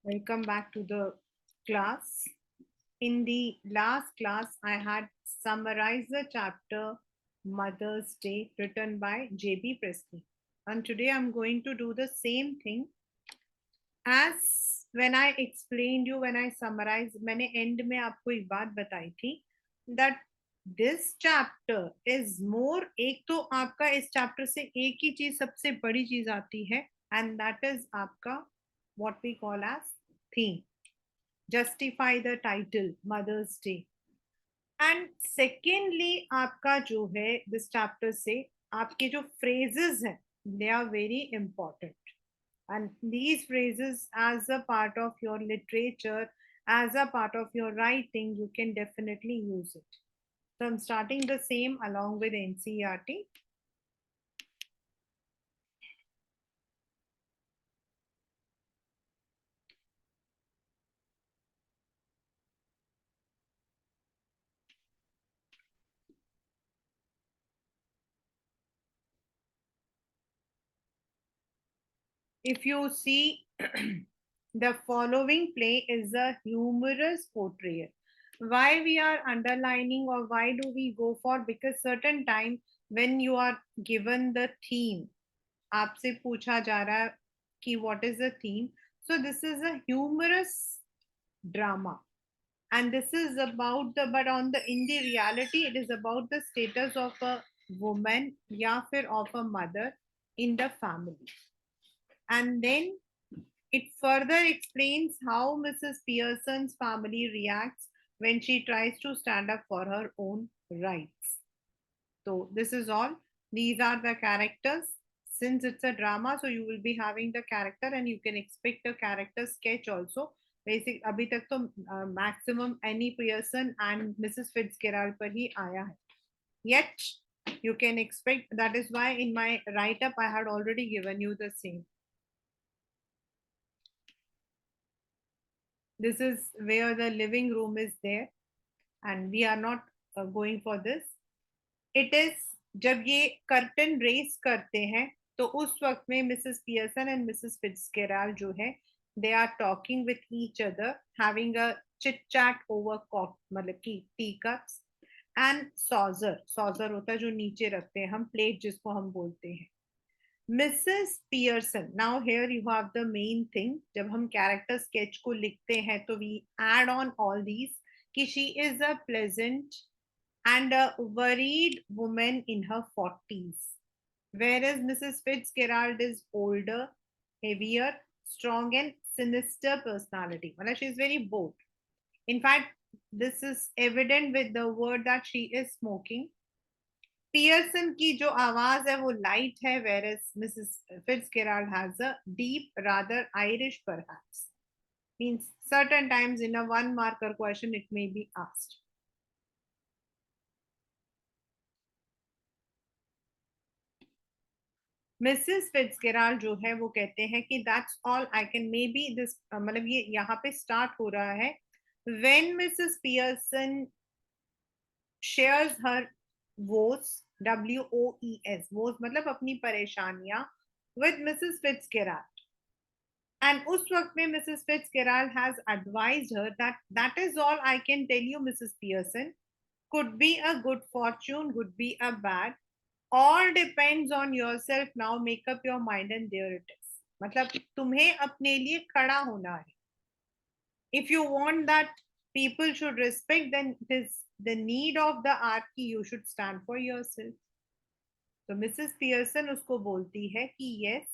Welcome back to the class. In the last class, I had summarized the chapter Mother's Day written by J.B. Presley. And today I'm going to do the same thing as when I explained you, when I summarized, मैंने end में आपको एक बात बताई थी that this chapter is more, एक तो आपका इस chapter से एक ही चीज सबसे बड़ी चीज आती है and that is आपका what we call as theme. Justify the title Mother's Day. And secondly आपका जो है दिस चैप्टर से आपके जो phrases हैं they are very important, and these phrases as a part of your literature, as a part of your writing, you can definitely use it. So I'm starting the same along with NCERT. If you see, the following play is a humorous portrayal. Why we are underlining, or why do we go for? Because certain time when you are given the theme, आपसे पूछा जा रहा है कि what is the theme? So this is a humorous drama, and this is about the, but on the in the reality it is about the status of a woman या फिर of a mother in the family. And then it further explains how Mrs. Pearson's family reacts when she tries to stand up for her own rights. So, this is all. These are the characters. Since it's a drama, so you will be having the character and you can expect a character sketch also. Basic अभी तक तो maximum Annie Pearson and Mrs. Fitzgerald पर ही आया है. Yet you can expect, that is why in my write up I had already given you the same. This is where the living room is there, and we are not going for this. It is जब ये curtain race करते हैं तो उस वक्त में Mrs Pearson and Mrs Fitzgerald जो है they are talking with each other, having a chit chat over मतलब की टी कप्स एंड सॉजर होता है जो नीचे रखते हैं हम, प्लेट जिसको हम बोलते हैं. Mrs. Pearson. Now here you have the main thing. जब हम character sketch को लिखते हैं तो we add on all these कि she is a pleasant and a worried woman in her 40s, whereas Mrs. Fitzgerald is older, heavier, strong and sinister personality. मतलब she is very bold. In fact, this is evident with the word that she is smoking. Pearson की जो आवाज है वो light है, whereas Mrs. Fitzgerald has a deep, rather Irish perhaps. Means certain times in a one marker question it may be asked. Mrs. Fitzgerald जो है वो कहते हैं कि that's all I can, maybe this मतलब ये यहाँ पे start हो रहा है when Mrs. Pearson shares her woes, WOES, woes मतलब अपनी परेशानियां, with Mrs. Fitzgerald. And उस वक्त में Mrs. Fitzgerald has advised her that that is all I can tell you, Mrs. Pearson. Could be a good fortune, could be a bad. All depends on yourself now. Make up your mind and there it is. मतलब तुम्हें अपने लिए खड़ा होना है. If you want that people should respect, then it is the need of the archy. You should stand for yourself. तो Mrs Pearson उसको बोलती है कि yes,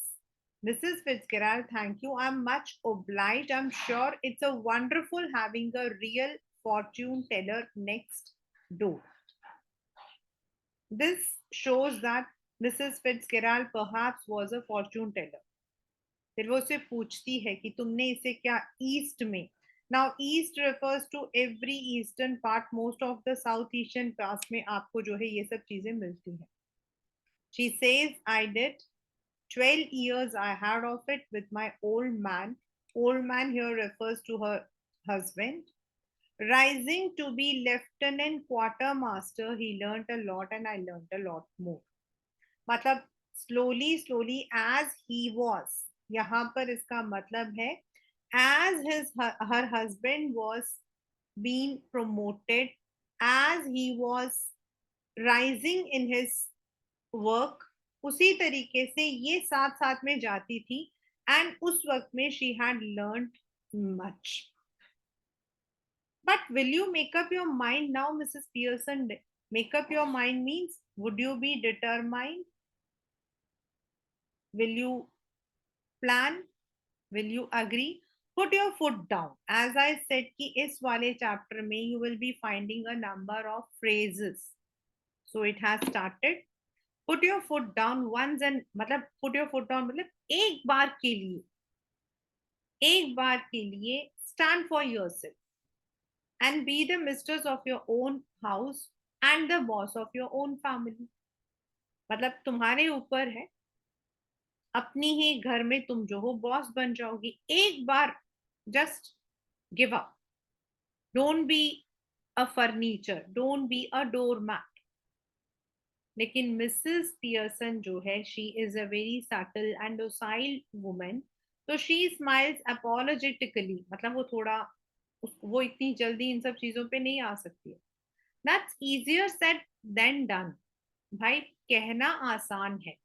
Mrs. Fitzgerald, thank you. I'm much obliged. I'm sure it's a wonderful having a real fortune teller next door. This shows that Mrs. Fitzgerald perhaps was a fortune teller. फिर वो उससे पूछती है कि तुमने इसे क्या ईस्ट में. Now east refers to every eastern part. Most of the south eastern parts में आपको जो है ये सब चीजें मिलती हैं. She says, I did. 12 years I had of it with my old man. Old man here refers to her husband. Rising to be lieutenant quartermaster, he learnt a lot and I learnt a lot more. मतलब slowly as he was. यहाँ पर इसका मतलब है as her husband was being promoted, as he was rising in his work, उसी तरीके से ये साथ साथ में जाती थी, एंड उस वक्त में she had learned much. But will you make up your mind now, Mrs. Pearson? Make up your mind means, would you be determined? Will you plan? Will you agree? Put your foot down. As I said कि इस वाले chapter में you will be finding a number of phrases. So it has started. Put your foot down once, and मतलब put your foot down मतलब एक बार के लिए stand for yourself and be the mistress of your own house and the boss of your own family. मतलब तुम्हारे ऊपर है, अपनी ही घर में तुम जो हो बॉस बन जाओगी. एक बार just give up. Don't be a furniture, don't be a door mat. लेकिन मिसेस पियर्सन जो है, she is a very subtle and docile woman. तो शी स्माइल्स अपोलोजेटिकली, मतलब वो थोड़ा वो इतनी जल्दी इन सब चीजों पे नहीं आ सकती है. That's easier said than done. भाई कहना आसान है.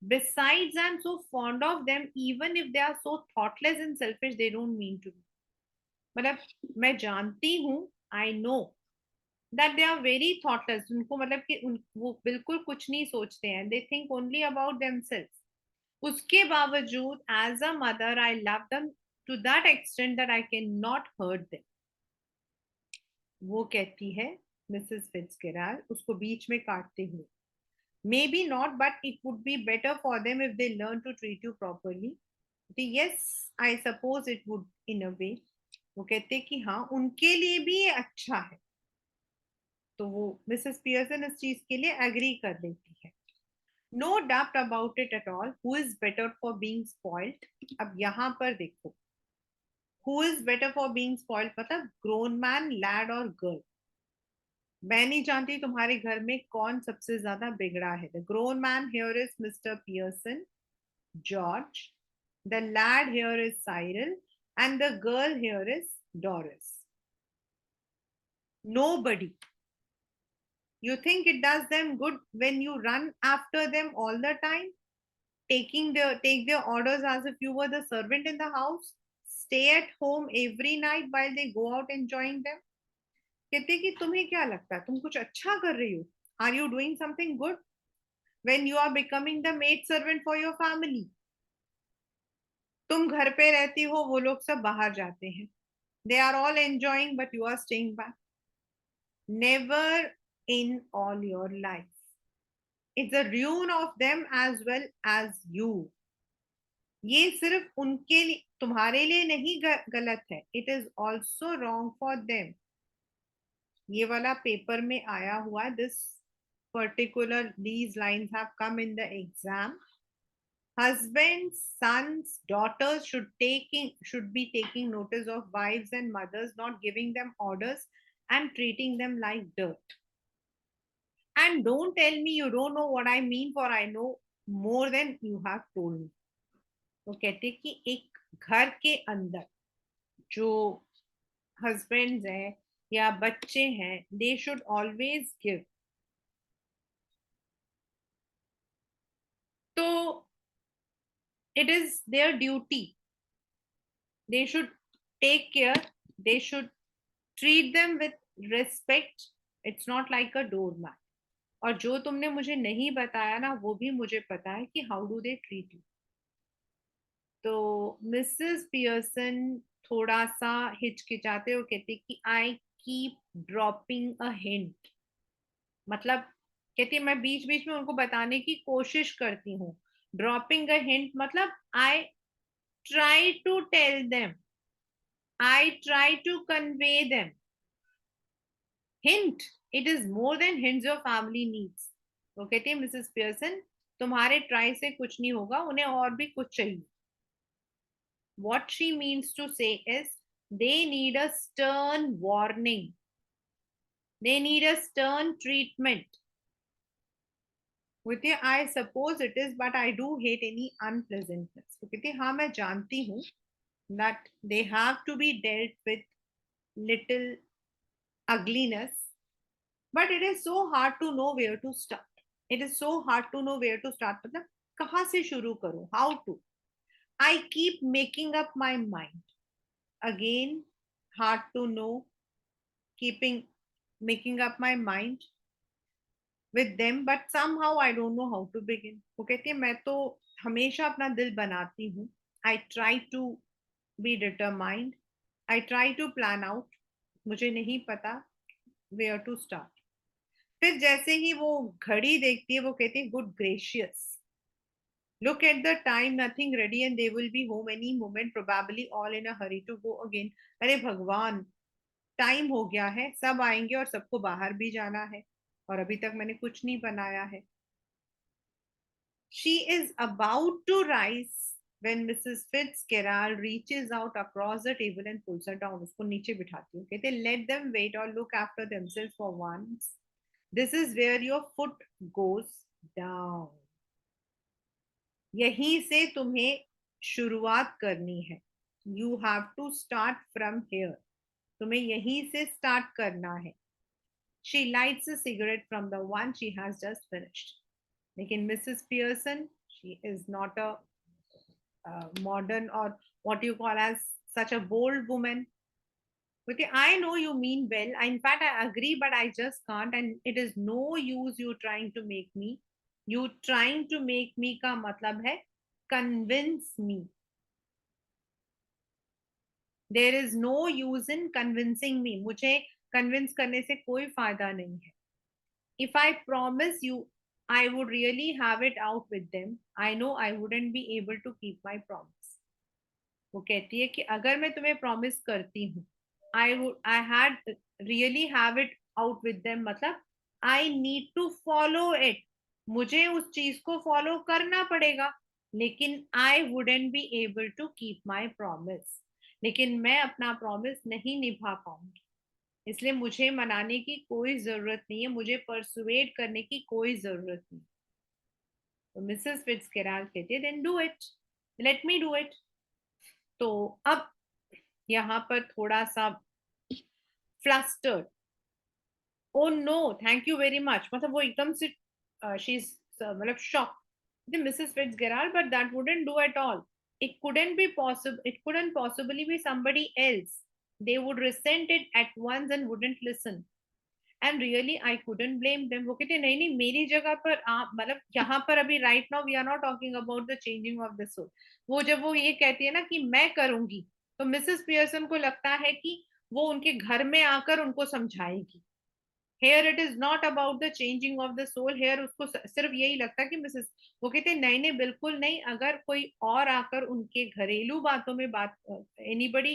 Besides, I'm so fond of them, even if they are so thoughtless and selfish, they don't mean to be. मतलब मैं जानती हूँ, I know that they are very thoughtless. उनको मतलब कि वो बिल्कुल कुछ नहीं सोचते हैं. They think only about themselves. उसके बावजूद, as a mother, I love them to that extent that I cannot hurt them. वो कहती है मिसेस फिट्जगेराल्ड उसको बीच में काटते हुए. Maybe not, but it would be better for them if they learn to treat you properly. Yes, I suppose it would in a way. वो कहते कि हाँ उनके लिए भी ये अच्छा है. तो वो मिसेस पियर्सन इस चीज के लिए एग्री कर लेती है. No doubt about it at all. Who is better for being spoiled? अब यहाँ पर देखो, who is better for being spoiled मतलब ग्रोन मैन, लैड और गर्ल. मैं नहीं जानती तुम्हारे घर में कौन सबसे ज्यादा बिगड़ा है. The grown man here is mister Pearson, George. The lad here is Cyril, and the girl here is Doris. Nobody. You think it does them good when you run after them all the time, take their orders as if you were the servant in the house, stay at home every night while they go out enjoying them? कहते कि तुम्हें क्या लगता है तुम कुछ अच्छा कर रही हो? Are you doing something good when you are becoming the maid servant for your family? तुम घर पे रहती हो, वो लोग सब बाहर जाते हैं. They are all enjoying, but you are staying back. Never in all your life. It's a ruin of them as well as you. ये सिर्फ उनके लिए, तुम्हारे लिए नहीं गलत है. It is also wrong for them. ये वाला पेपर में आया हुआ. This particular, these lines have come in the exam. Husbands, sons, daughters should be taking notice of wives and mothers, not giving them orders and treating them like dirt. And don't tell me you don't know what I mean, for I know more than you have told me. तो कहते कि एक घर के अंदर जो husbands हैं या बच्चे हैं, they should always give. तो it is their duty. They should take care. They should treat them with respect. It's not like a doormat. और जो तुमने मुझे नहीं बताया ना, वो भी मुझे पता है कि how do they treat you. तो मिसेस पियर्सन थोड़ा सा हिचकिचाते हो, कहती कि I keep dropping a hint. मतलब कहती मैं बीच बीच में उनको बताने की कोशिश करती हूँ. ड्रॉपिंग अ हिंट मतलब I try to tell them, I try to convey them. Hint, it is more than hints your family needs. वो कहती है मिसेस पियर्सन तुम्हारे ट्राई से कुछ नहीं होगा, उन्हें और भी कुछ चाहिए. What she means to say is they need a stern warning. They need a stern treatment. With I suppose it is, but I do hate any unpleasantness. तो कहती हाँ मैं जानती हूँ, that they have to be dealt with little ugliness, but it is so hard to know where to start. It is so hard to know where to start. मतलब कहाँ से शुरू करूँ? How to? I keep making up my mind. Again, hard to know. Keeping making up my mind with them, but somehow I don't know how to begin. वो कहती है मैं तो हमेशा अपना दिल बनाती हूँ. I try to be determined. I try to plan out. मुझे नहीं पता where to start. फिर जैसे ही वो घड़ी देखती है वो कहती है good gracious, look at the time, nothing ready and they will be home any moment, probably all in a hurry to go again. अरे भगवान, टाइम हो गया है, सब आएंगे और सबको बाहर भी जाना है और अभी तक मैंने कुछ नहीं बनाया है. She is about to rise when Mrs. Fitzgerald reaches out across the table and pulls her down. उसको नीचे बिठाती हूँ. कहते let them wait or look after themselves for once. This is where your foot goes down. यहीं से तुम्हें शुरुआत करनी है. You have to start from here. तुम्हें यहीं से स्टार्ट करना है. She lights a cigarette from the one she has just finished. लेकिन Mrs Pearson, she is not a modern or what you call as such a bold woman. Okay, I know you mean well. In fact, I agree, but I just can't. And it is no use you trying to make me. You trying to make me का मतलब है convince me. There is no use in convincing me. मुझे convince करने से कोई फायदा नहीं है. If I promise you, I would really have it out with them. I know I wouldn't be able to keep my promise. वो कहती है कि अगर मैं तुम्हें प्रॉमिस करती हूँ, I had really have it out with them, मतलब I need to follow it. मुझे उस चीज को फॉलो करना पड़ेगा, लेकिन I wouldn't be able to keep my promise. लेकिन मैं अपना प्रॉमिस नहीं निभा पाऊंगी, इसलिए मुझे मनाने की कोई जरूरत नहीं है, मुझे परसुएट करने की कोई जरूरत नहीं. तो मिसेस फिट्जगेराल्ड कहती है then do it, let me do it. तो अब यहाँ पर थोड़ा सा flustered. Oh no thank you very much, मतलब वो एकदम से शी इज मतलब shock. Mrs Fitzgerald, but that wouldn't do at all. It couldn't be possible. It couldn't possibly be somebody else. They would resent it at once and wouldn't listen. And really, I couldn't blame them. वो कहते नहीं नहीं, मेरी जगह पर आप, मतलब यहाँ पर अभी right now we are not talking about the changing of the soul. वो जब वो ये कहती है ना कि मैं करूंगी, तो मिसेस पियर्सन को लगता है कि वो उनके घर में आकर उनको समझाएगी. Here it is not about the changing of the soul. Here उसको सिर्फ यही लगता है कि मिसेस, वो कहते नहीं नहीं बिल्कुल नहीं, अगर कोई और आकर उनके घरेलू बातों में बात, anybody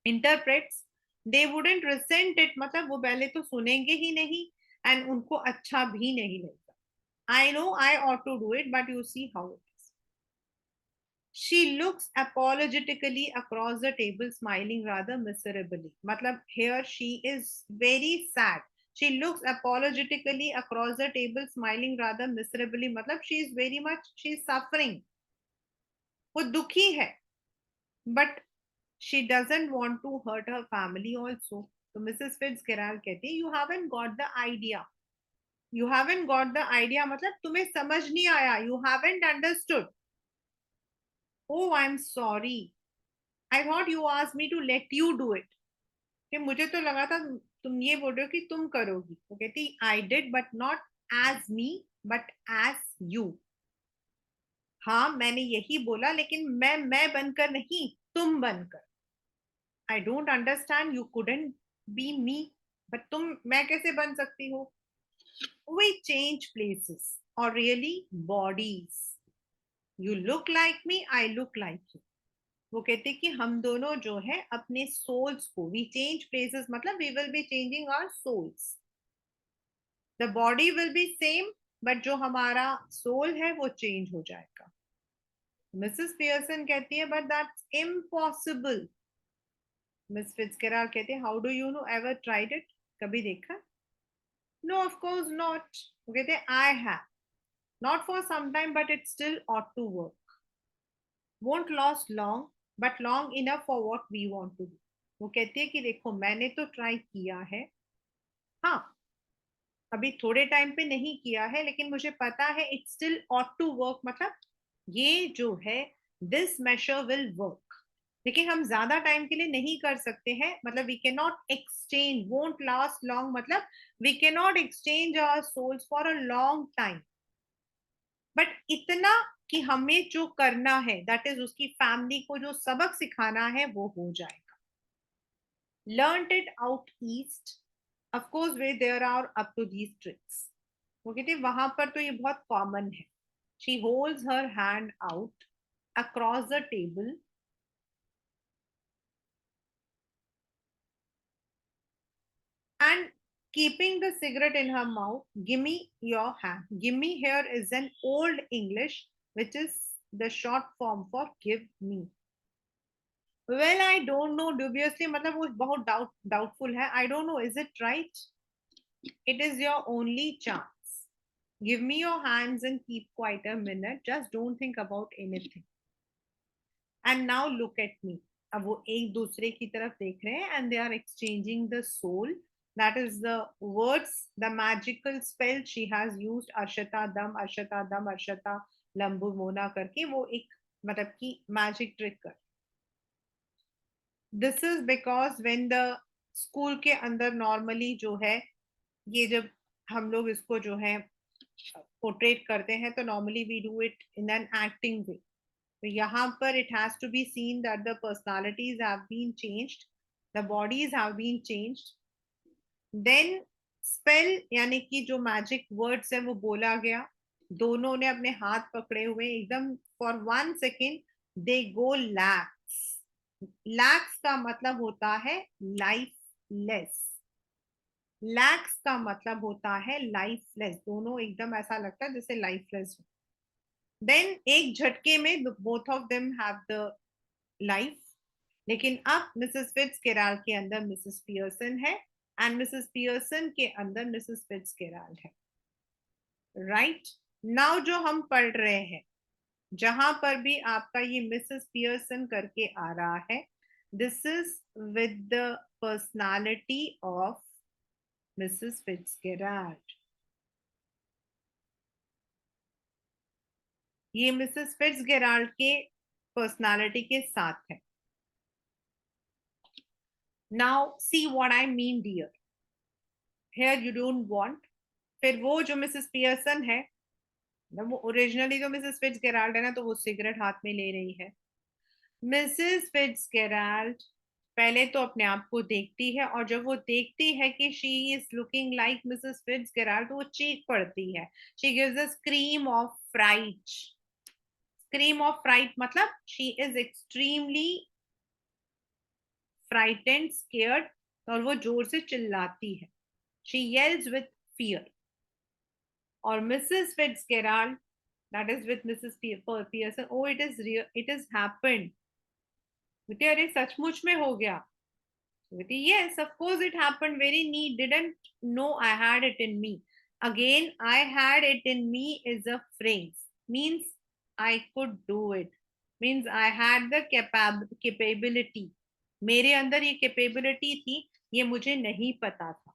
interprets, they wouldn't recent it, मतलब वो पहले तो सुनेंगे ही नहीं एंड उनको अच्छा भी नहीं लगेगा. I know I ought to do it, but you see how it is. She looks apologetically across the table, smiling rather miserably. Matlab, here she is very sad. She looks apologetically across the table, smiling rather miserably. Matlab, she is very much, she is suffering. वो दुखी है, but she doesn't want to hurt her family also. So Mrs. Fitzgerald कहती है, you haven't got the idea. You haven't got the idea. मतलब तुम्हें समझ नहीं आया. You haven't understood. Oh, I'm sorry. I thought you asked me to let you do it. कि मुझे तो लगा था तुम ये बोल रहे हो कि तुम करोगी. वो कहती I did but not as me but as you. हाँ मैंने यही बोला, लेकिन मैं बनकर नहीं, तुम बनकर. I don't understand, you couldn't B me, but तुम, मैं कैसे बन सकती हो. वी चेंज प्लेसेस और really bodies. You look like me, I look like you. वो कहते कि हम दोनों जो है अपने सोल्स को, वी चेंज प्लेसेस, मतलब we will be changing our souls. The body will be same, but जो हमारा सोल है वो चेंज हो जाएगा. मिसेस पियर्सन कहती है but that's impossible. Miss Fitzgerald कहते हैं how do you know, ever tried it, कभी देखा. No of course not. वो कहते हैं I have, not for some time but it still ought to work. Won't last long. But long enough for what we want to do. वो कहती है कि देखो मैंने तो ट्राई किया है, हाँ अभी थोड़े टाइम पे नहीं किया है, लेकिन मुझे पता है it still ought to work, मतलब ये जो है दिस मेशर विल वर्क। लेकिन हम ज्यादा टाइम के लिए नहीं कर सकते हैं, मतलब we can not exchange, won't last long, मतलब we can not exchange our souls for a long time. But इतना कि हमें जो करना है, दैट इज उसकी फैमिली को जो सबक सिखाना है वो हो जाएगा। learned it out east, of course where there are up to these tricks। वो कहते वहां पर तो ये बहुत कॉमन है। she holds her hand out across the table and keeping the cigarette in her mouth, gimme your hand। Gimme here is an old English which is the short form for give me। well I don't know, dubiously मतलब वो बहुत doubtful है। I don't know, is it right? It is your only chance। give me your hands and keep quiet a minute, just don't think about anything and now look at me। अब वो एक दूसरे की तरफ देख रहे हैं and they are exchanging the soul, that is the words, the magical spell she has used, arshata dam arshata lambu mona करके वो एक मतलब की मैजिक ट्रिक कर। This is because when the school के अंदर नॉर्मली जो है ये जब हम लोग इसको जो है पोर्ट्रेट करते हैं तो normally we do it in an acting way. तो यहाँ पर it has to be seen that the personalities have been changed, the bodies have been changed, then spell यानी कि जो मैजिक वर्ड्स है वो बोला गया, दोनों ने अपने हाथ पकड़े हुए एकदम फॉर 1 सेकेंड दे गो लैक्स। लैक्स का मतलब होता है लाइफलेस, लैक्स का मतलब होता है लाइफलेस, दोनों एकदम ऐसा लगता है जैसे लाइफलेस हो। देन एक झटके में both of them have the life. लेकिन अब मिसेस फिट्जगेराल्ड के अंदर मिसेस पियर्सन है एंड मिसेस पियर्सन के अंदर मिसेस फिट्जगेराल्ड है। राइट नाउ जो हम पढ़ रहे हैं, जहां पर भी आपका ये मिसेस पियर्सन करके आ रहा है, this is with the personality of Mrs Fitzgerald. ये मिसेस फिट्जगेराल्ड के पर्सनालिटी के साथ है। Now see what I mean dear, here you don't want, फिर वो जो मिसेस पियर्सन है ना, वो ओरिजिनली तो मिसेस फिट्जगेराल्ड है ना, तो वो सिगरेट हाथ में ले रही है। मिसेस फिट्जगेराल्ड पहले तो अपने आप को देखती है और जब वो देखती है कि she is looking like Mrs Fitzgerald तो वो चीख पड़ती है। She gives a scream of fright. Scream of fright मतलब she is extremely frightened, scared, और वो जोर से चिल्लाती है। She yells with fear. और Mrs Fitzgerald, that is with Mrs Pearson, oh it is real, it is happened. बेटे अरे सचमुच में हो गया। बेटे yes of course it happened, very neat, didn't know I had it in me। again I had it in me is a phrase, means I could do it, means I had the capability, मेरे अंदर ये capability थी, ये मुझे नहीं पता था।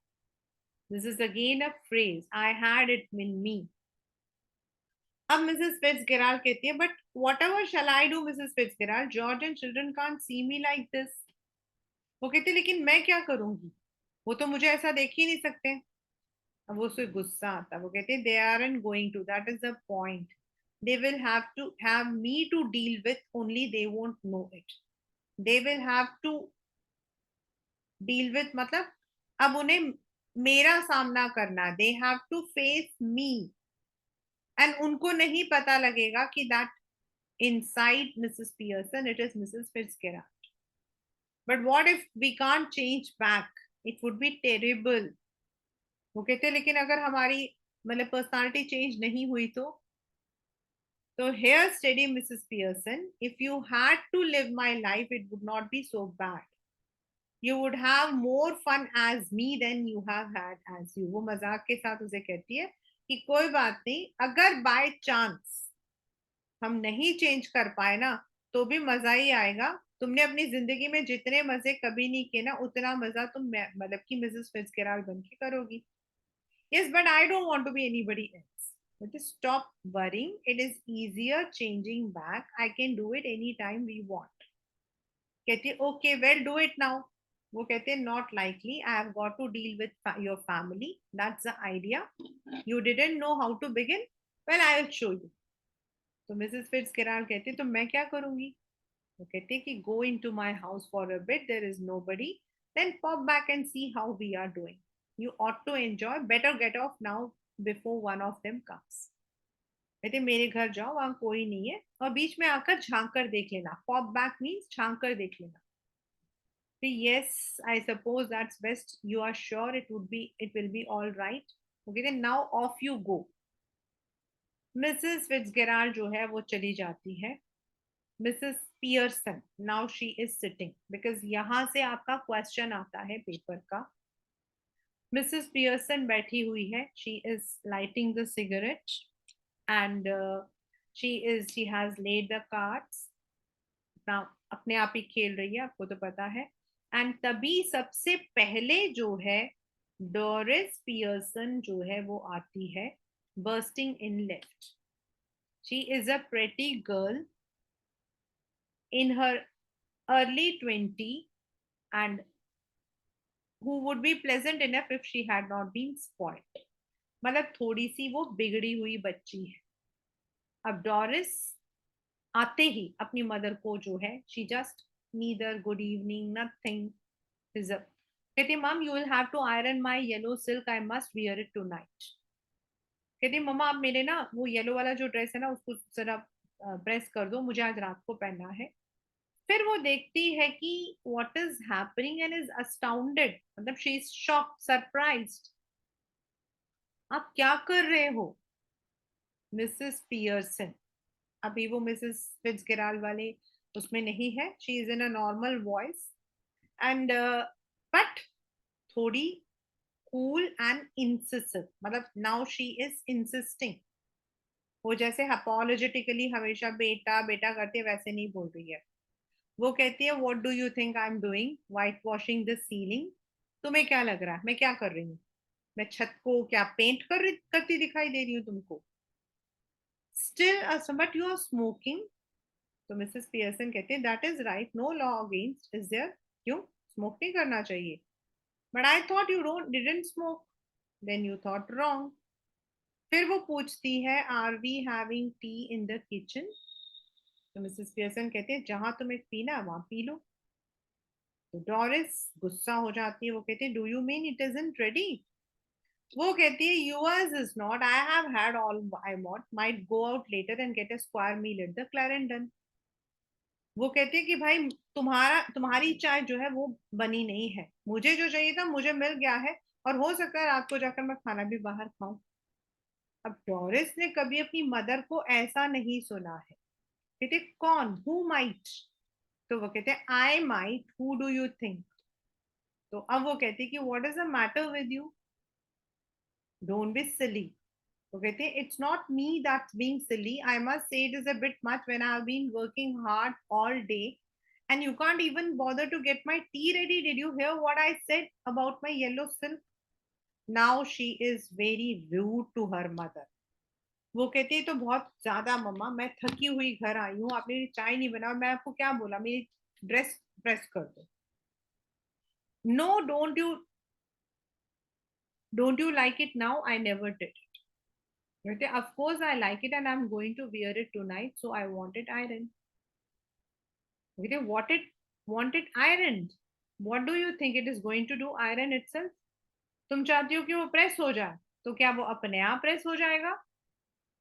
This is again a phrase, I had it in me. अब मिसेस फिट्जगेराल्ड कहती है but whatever shall I do Mrs Fitzgerald, George and children can't see me like this. वो कहती लेकिन मैं क्या करूंगी, वो तो मुझे ऐसा देख ही नहीं सकते। अब वो उसे गुस्सा आता है, वो कहते they aren't going to, that is the point, they will have to have me to deal with only, they won't know it, they will have to deal with मतलब अब उन्हें मेरा सामना करना, they have to face me, and उनको नहीं पता लगेगा कि that inside Mrs. Pearson it is Mrs. Fitzgerald। but what if we can't change back, it would be terrible। वो कहते लेकिन अगर हमारी मतलब पर्सनालिटी चेंज नहीं हुई तो here steady Mrs. Pearson, if you had to live my life it would not be so bad, you would have more fun as me than you have had as you। वो मजाक के साथ उसे कहती है कि कोई बात नहीं, अगर बाय चांस हम नहीं चेंज कर पाए ना तो भी मजा ही आएगा, तुमने अपनी जिंदगी में जितने मजे कभी नहीं किए ना, उतना मजा तुम मतलब कि मिसेस फिट्जगेराल्ड बन के करोगी. Yes, but I don't want to be anybody else. But just stop worrying. It is easier changing back. I can do it anytime we want. कहती okay well do it now. वो कहते not likely, I have got to deal with your family, that's the idea. You didn't know how to begin, well I will show you. तो Mrs Fitzgerald कहती तो मैं क्या करूंगी. वो कहते कि go into my house for a bit, there is nobody, then pop back and see how we are doing. You ought to enjoy, better gate off now before one of them comes. कहते मेरे घर जाओ, वहां कोई नहीं है, और बीच में आकर झांक कर देख लेना. पॉप बैक मीन्स झांक कर देख लेना. Yes, I suppose that's best. You are sure it will be all right. Okay, then now off you go. Mrs. Fitzgerald जो है वो चली जाती है. Mrs. Pearson, now she is sitting because यहाँ से आपका क्वेश्चन आता है पेपर का. Mrs. Pearson बैठी हुई है. She is lighting the cigarette and she has laid the cards. अपना अपने आप ही खेल रही है, आपको तो पता है. एंड तभी सबसे पहले जो है डोरिस पियर्सन जो है वो आती है, bursting in left. She is a pretty girl in her early 20 and who would be pleasant enough if she had not been spoiled. मतलब थोड़ी सी वो बिगड़ी हुई बच्ची है. अब डोरिस आते ही अपनी मदर को जो है, she just neither good evening nothing. कहती mum you will have to iron my yellow silk, I must wear it tonight. कहती मम्मा आप मेरे ना वो येलो वाला जो ड्रेस है ना उसको जरा प्रेस कर दो, मुझे आज रात को पहनना है. फिर वो देखती है कि what is happening and is अस्टाउंडेड, मतलब शी इज शॉक्ड सरप्राइज्ड. आप क्या कर रहे हो मिसेस पियर्सन. अभी वो मिसेस फिट्जगेराल्ड वाले उसमें नहीं है. She is in a normal voice and but थोड़ी कूल एंड इंसिसिव, मतलब नाउ शी इज इंसिस्टिंग. वो जैसे अपॉलोजेटिकली हमेशा बेटा बेटा करते वैसे नहीं बोल रही है. वो कहती है what do you think I am doing, white washing the ceiling. तुम्हें क्या लग रहा है मैं क्या कर रही हूँ. मैं छत को क्या पेंट करती दिखाई दे रही हूँ तुमको. Still but you are smoking. तो मिसेस पियर्सन कहते हैं that is right, no law against is there. क्यों स्मोक नहीं करना चाहिए. But I thought you don't didn't smoke. Then you thought wrong. फिर वो पूछती है are we having tea in the kitchen. तो मिसेस पियर्सन कहते हैं जहां तुम्हें पीना है वहां पी लो. तो डोरिस गुस्सा हो जाती है. वो कहती है do you mean it isn't ready. वो कहती है yours is not, I have had all I want, might go out later and get a square meal at the Clarendon. वो कहती है कि भाई तुम्हारी चाय जो है वो बनी नहीं है, मुझे जो चाहिए था मुझे मिल गया है, और हो सकता है रात को जाकर मैं खाना भी बाहर खाऊं. अब डोरिस ने कभी अपनी मदर को ऐसा नहीं सुना है. कहते कौन, हु माइट. तो वो कहते हैं I might, who do you think. तो अब वो कहती है कि what is the matter with you, don't be silly. तो कहते हैं it's not me that's being silly, I must say it is a bit much when I have been working hard all day and you can't even bother to get my tea ready. Did you hear what I said about my yellow silk. Now she is very rude to her mother. वो कहती है तो बहुत ज्यादा मम्मा, मैं थकी हुई घर आई हूँ, आपने मेरी चाय नहीं बनाया, मैं आपको क्या बोला, मेरी ड्रेस प्रेस कर दो. No don't you like it now, I never did. कहते of course I like it and I am going to wear it tonight, so I want it iron. कहते want it ironed. What do you think it is going to do iron itself. तुम चाहती हो कि वो press हो जाए, तो क्या वो अपने आप प्रेस हो जाएगा.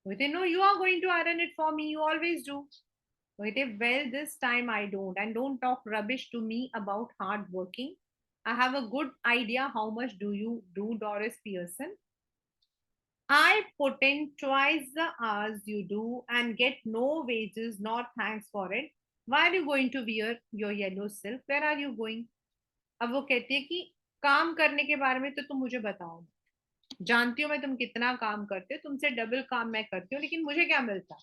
कहते no you are going to iron it for me, you always do. कहते well this time I don't, and don't talk rubbish to me about hard working. I have a good idea how much do you do, Doris Pearson. I put in twice the hours you do and get no wages nor thanks for it. Why are you going to wear your yellow silk? Where are you going? अब वो कहती है कि काम करने के बारे में तो तुम मुझे बताओ. जानती हूँ मैं तुम कितना काम करते हो, तुमसे डबल काम मैं करती हूँ, लेकिन मुझे क्या मिलता.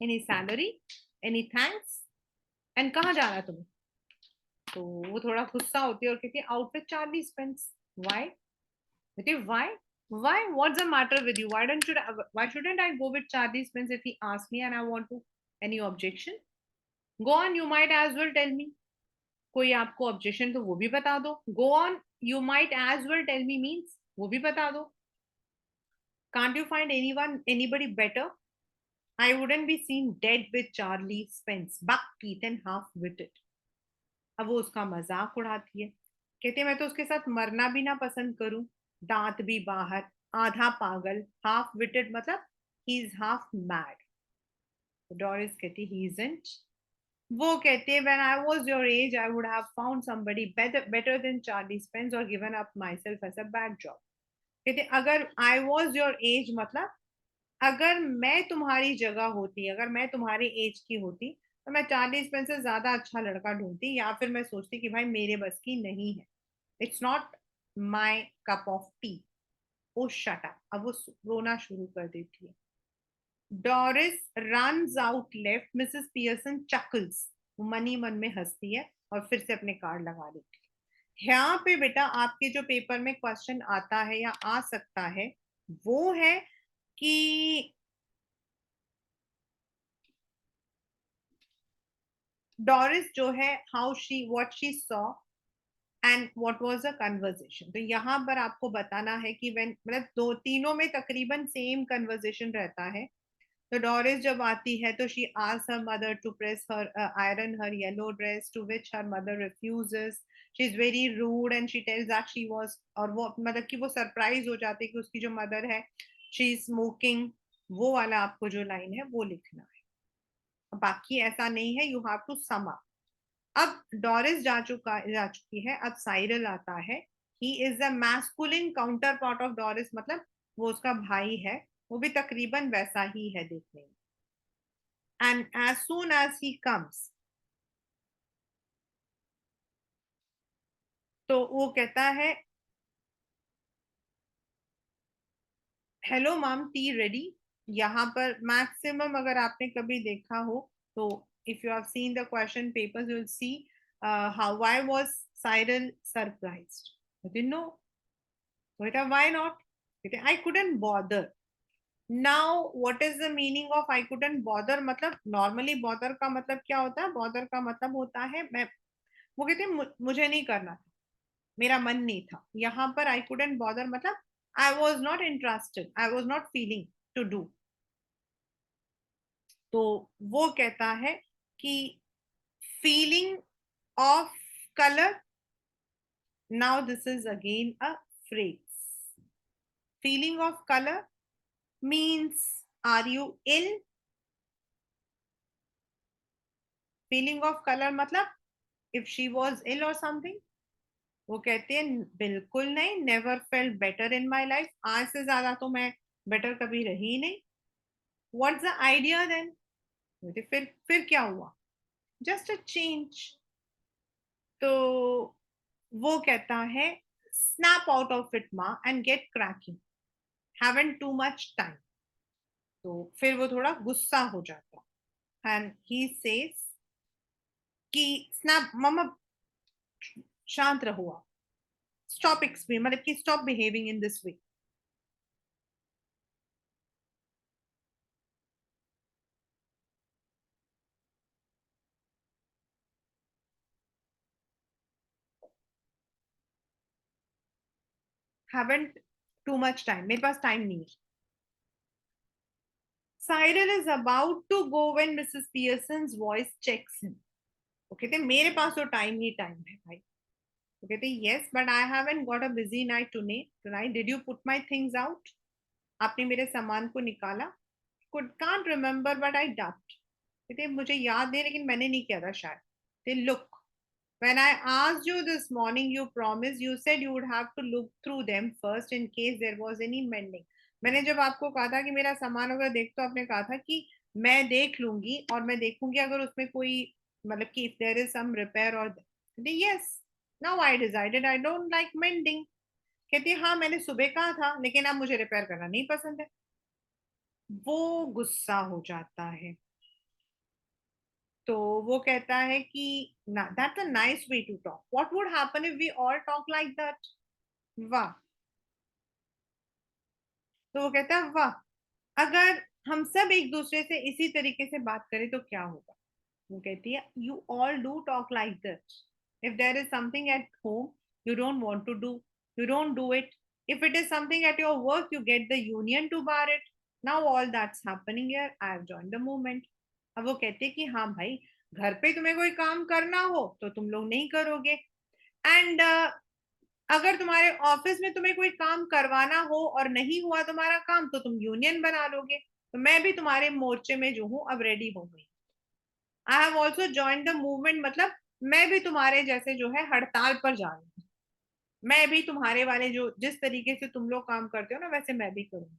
Any salary, any thanks. And कहाँ जाना तुम्हें. तो वो थोड़ा गुस्सा होती है और कहती है out with Charlie Spence. Why? कहती है why what's the matter with you? Why shouldn't I go with Charlie Spence if he ask me and I want to? Any objection? Go on, you might as well tell me. कोई आपको objection तो वो भी बता दो. Go on, you might as well tell me means वो भी बता दो. Can't you find anybody better? I wouldn't be seen dead with Charlie Spence, buck teeth and half-witted. अब वो उसका मजाक उड़ाती है. कहते मैं तो उसके साथ मरना भी ना पसंद करूं. दांत भी बाहर, आधा पागल, हाफ विटेड मतलब he is half mad. Doris कहती ही इजंट. वो कहते when I was your age I would have found somebody better than Charlie Spence or given up myself as a bad job. कहते अगर I was your age मतलब अगर मैं तुम्हारी जगह होती, अगर मैं तुम्हारी एज की होती, तो मैं चार्ली स्पेंसर से ज्यादा अच्छा लड़का ढूंढती, या फिर मैं सोचती कि भाई मेरे बस की नहीं है. It's not my cup of tea. Oh shut up. अब वो रोना शुरू कर देती है. Doris runs out left. Mrs Pearson chuckles. वो मनी मन में हंसती है और फिर से अपने कार्ड लगा देती है. यहाँ पे बेटा आपके जो पेपर में क्वेश्चन आता है या आ सकता है वो है कि डॉरिस जो है how she what she saw and what was the conversation. तो यहाँ पर आपको बताना है कि व्हेन मतलब दो तीनों में तकरीबन सेम कन्वर्सेशन रहता है. तो डॉरिस जब आती है तो she asks her mother to press her iron her yellow dress to which her mother refuses. She is very rude and she tells that she was, और वो मतलब कि वो सरप्राइज हो जाती है कि उसकी जो मदर है शी इज स्मोकिंग. वो वाला आपको जो लाइन है वो लिखना है. बाकी ऐसा नहीं है. You have to sum up. अब डॉरिस जा चुकी है. अब साइरल आता है. He is the masculine counterpart of Doris मतलब वो उसका भाई है. वो भी तकरीबन वैसा ही है देखने में. And as soon as he comes तो वो कहता है हेलो मॉम टी रेडी. यहाँ पर मैक्सिमम अगर आपने कभी देखा हो तो if you have seen the question papers you will see how why was Cyril surprised. No. बेटा why not? I couldn't bother. Now what is the meaning of I couldn't bother? मतलब normally bother का मतलब क्या होता है? Bother का मतलब होता है मैं, वो कहते हैं मुझे नहीं करना था, मेरा मन नहीं था. यहाँ पर आई कुडंट बॉदर मतलब I was not interested, I was not feeling to do. तो वो कहता है कि feeling off colour. Now this is again a phrase. Feeling off colour means are you ill? Feeling off colour मतलब if she was ill or something. वो कहते हैं बिल्कुल नहीं. Never felt better in my life. आज से ज्यादा तो मैं बेटर कभी रही ही नहीं. What's the idea then? फिर क्या हुआ? Just a change. तो वो कहता है स्नैप आउट ऑफ इट माँ and get cracking. Haven't too much time. तो फिर वो थोड़ा गुस्सा हो जाता एंड ही सेज कि स्नैप मम्मा शांत रहो आप. स्टॉप एक्सप्लेन मतलब कि stop behaving in this way. Haven't too much time. मेरे पास टाइम नहीं है. Cyril is about to go when Mrs. Pearson's voice checks him. वो कहते मेरे पास तो टाइम ही टाइम है भाई. वो कहते yes but I haven't got a busy night tonight. Did you put my things out? आपने मेरे सामान को निकाला? Can't remember but I dubbed. कहते मुझे याद नहीं लेकिन मैंने नहीं किया था शायद. They look. When I asked you this morning, you promised, you said you would have to look through them first in case there was any mending. मैंने जब आपको कहा था कि मेरा सामान अगर देख, तो आपने कहा था कि मैं देख लूंगी और मैं देखूंगी अगर उसमें कोई मतलब कि if there is some repair or yes. Now I decided I don't like mending. कहती है हाँ मैंने सुबह कहा था लेकिन अब मुझे रिपेयर करना नहीं पसंद है. वो गुस्सा हो जाता है. तो वो कहता है कि that's a nice way to talk, what would happen if we all talk like that. वाह। तो वो कहता है वाह, अगर हम सब एक दूसरे से इसी तरीके से बात करें तो क्या होगा। वो कहती है you all do talk like this, if there is something at home you don't want to do, you don't do it, if it is something at your work you get the union to bar it, now all that's happening here, I have joined the movement. अब वो कहते हैं कि हाँ भाई, घर पे तुम्हें कोई काम करना हो तो तुम लोग नहीं करोगे, एंड अगर तुम्हारे ऑफिस में तुम्हें कोई काम करवाना हो और नहीं हुआ तुम्हारा काम तो तुम यूनियन बना लोगे, तो मैं भी तुम्हारे मोर्चे में जो हूँ अब रेडी हो गई, I have also join the movement, मतलब मैं भी तुम्हारे जैसे जो है हड़ताल पर जा रही हूँ, मैं भी तुम्हारे वाले जो जिस तरीके से तुम लोग काम करते हो ना वैसे मैं भी करूंगी।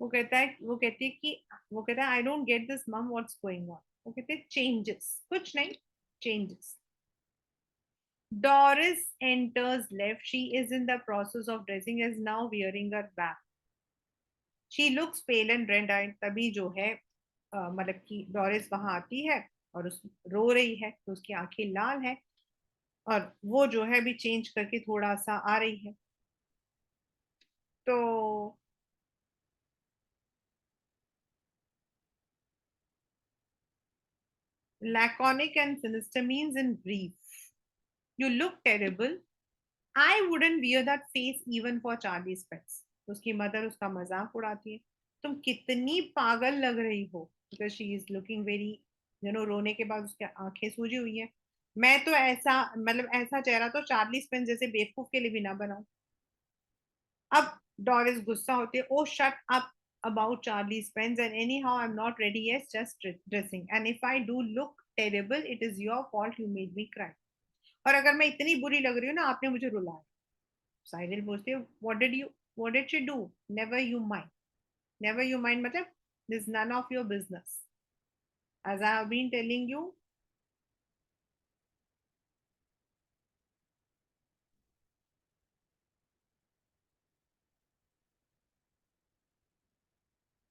वो कहता है, वो कहती है कि, वो कहता है आई डोंट गेट दिस मम व्हाट्स गोइंग ऑन। वो कहते हैं चेंजेस, कुछ नहीं, changes. Doris enters left. She is in the process of dressing, is now wearing her bag. She looks pale and red eyed. तभी जो है मतलब कि डॉरिस वहां आती है और उस रो रही है, तो उसकी आंखें लाल है और वो जो है भी चेंज करके थोड़ा सा आ रही है। तो laconic and sinister means in brief, you look terrible. I wouldn't wear that face even for Charlie's pets. तो उसकी मदर उसका मजाक उड़ाती है, तुम कितनी पागल लग रही हो, because she is looking very, रोने के बाद उसकी आंखें सूजी हुई है। मैं तो ऐसा, मतलब ऐसा चेहरा तो चार्ली स्पेंस जैसे बेवकूफ के लिए भी ना बनाऊं। अब डॉरिस गुस्सा होती है, oh shut up about Charlie Spence, and anyhow I'm not ready yet, just dressing, and if I do look terrible it is your fault, you made me cry, और अगर मैं इतनी बुरी लग रही हूँ ना आपने मुझे रुलाया। साइरल पूछती है what did she do, never you mind, never you mind मतलब this none of your business, as I have been telling you.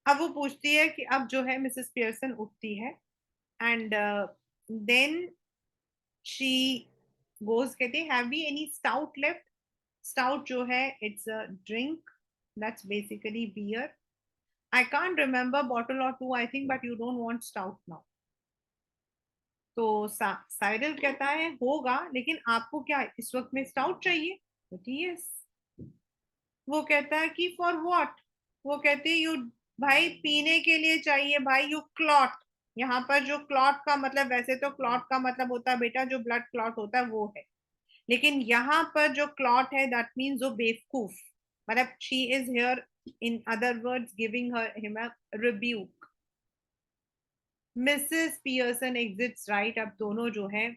अब वो पूछती है कि अब जो है मिसेस पियर्सन उठती है, एंड देन शी गोज, कहते हैं have we any stout left. Stout जो है it's a drink, that's basically beer. I can't remember bottle or two I think, but you don't want stout now. तो Cyril कहता है होगा, लेकिन आपको क्या इस वक्त में स्टाउट चाहिए। बोलती यस। वो कहता है कि फॉर व्हाट। वो कहती है यू, भाई पीने के लिए चाहिए भाई, यू क्लॉट। यहाँ पर जो क्लॉट का मतलब, वैसे तो क्लॉट का मतलब होता है बेटा जो ब्लड क्लॉट होता है वो है, लेकिन यहाँ पर जो क्लॉट है दैट मीन्स जो बेवकूफ, मतलब she is here, in other words giving her him a rebuke. Mrs Pearson exits right. अब दोनों जो है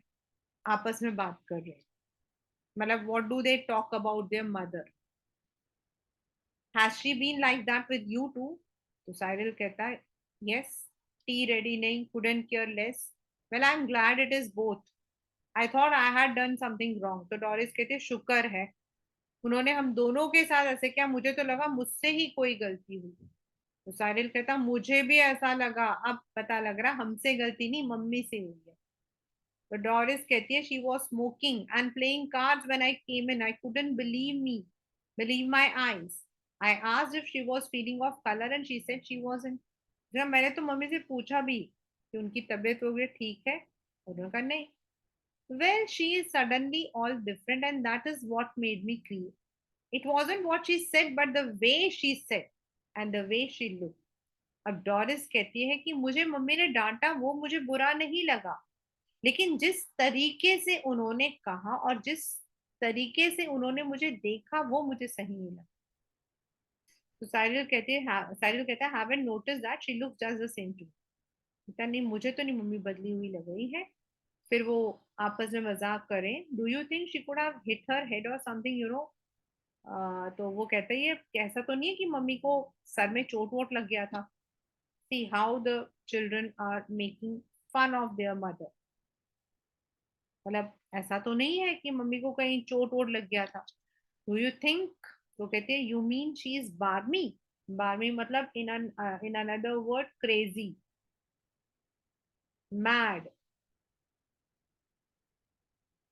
आपस में बात कर रहे हैं, मतलब what do they talk about their mother, has she been like that with you too. तो साइरल कहता है यस, टी रेडी नहीं, couldn't care less, well I am glad it is both, I thought I had done something wrong. तो Doris कहते शुक्र है उन्होंने हम दोनों के साथ ऐसे किया, मुझे तो लगा मुझसे ही कोई गलती हुई। तो साहिल कहता मुझे भी ऐसा लगा, अब पता लग रहा हमसे गलती नहीं मम्मी से हुई है। तो डॉरिस कहती है she was smoking and playing cards when I came in, I couldn't believe my eyes, I asked if she was feeling off colour and she said she wasn't. जब मैंने तो मम्मी से पूछा भी कि उनकी तबीयत वगैरह ठीक है, उन्होंने कहा नहीं। Well, she is suddenly all different, and that is what made me cry. It wasn't what she said, but the way she said and the way she looked. अब डॉरिस कहती है कि मुझे मम्मी ने डांटा वो मुझे बुरा नहीं लगा, लेकिन जिस तरीके से उन्होंने कहा और जिस तरीके से उन्होंने मुझे देखा वो मुझे सही नहीं लगा। तो साइरल कहता है haven't notice that she looks just the same too. कहता नहीं मुझे तो नहीं मम्मी बदली हुई लग रही है। फिर वो आपस में मजाक करें, do you think she could have hit her head और समथिंग, तो वो कहता है ये ऐसा तो नहीं है कि मम्मी को सर में चोट वोट लग गया था। See how the children are making fun of their mother, मतलब ऐसा तो नहीं है कि मम्मी को कहीं चोट वोट लग गया था। डू यू थिंक, तो कहते हैं you mean she is barmy. Barmy मतलब in another word crazy. mad,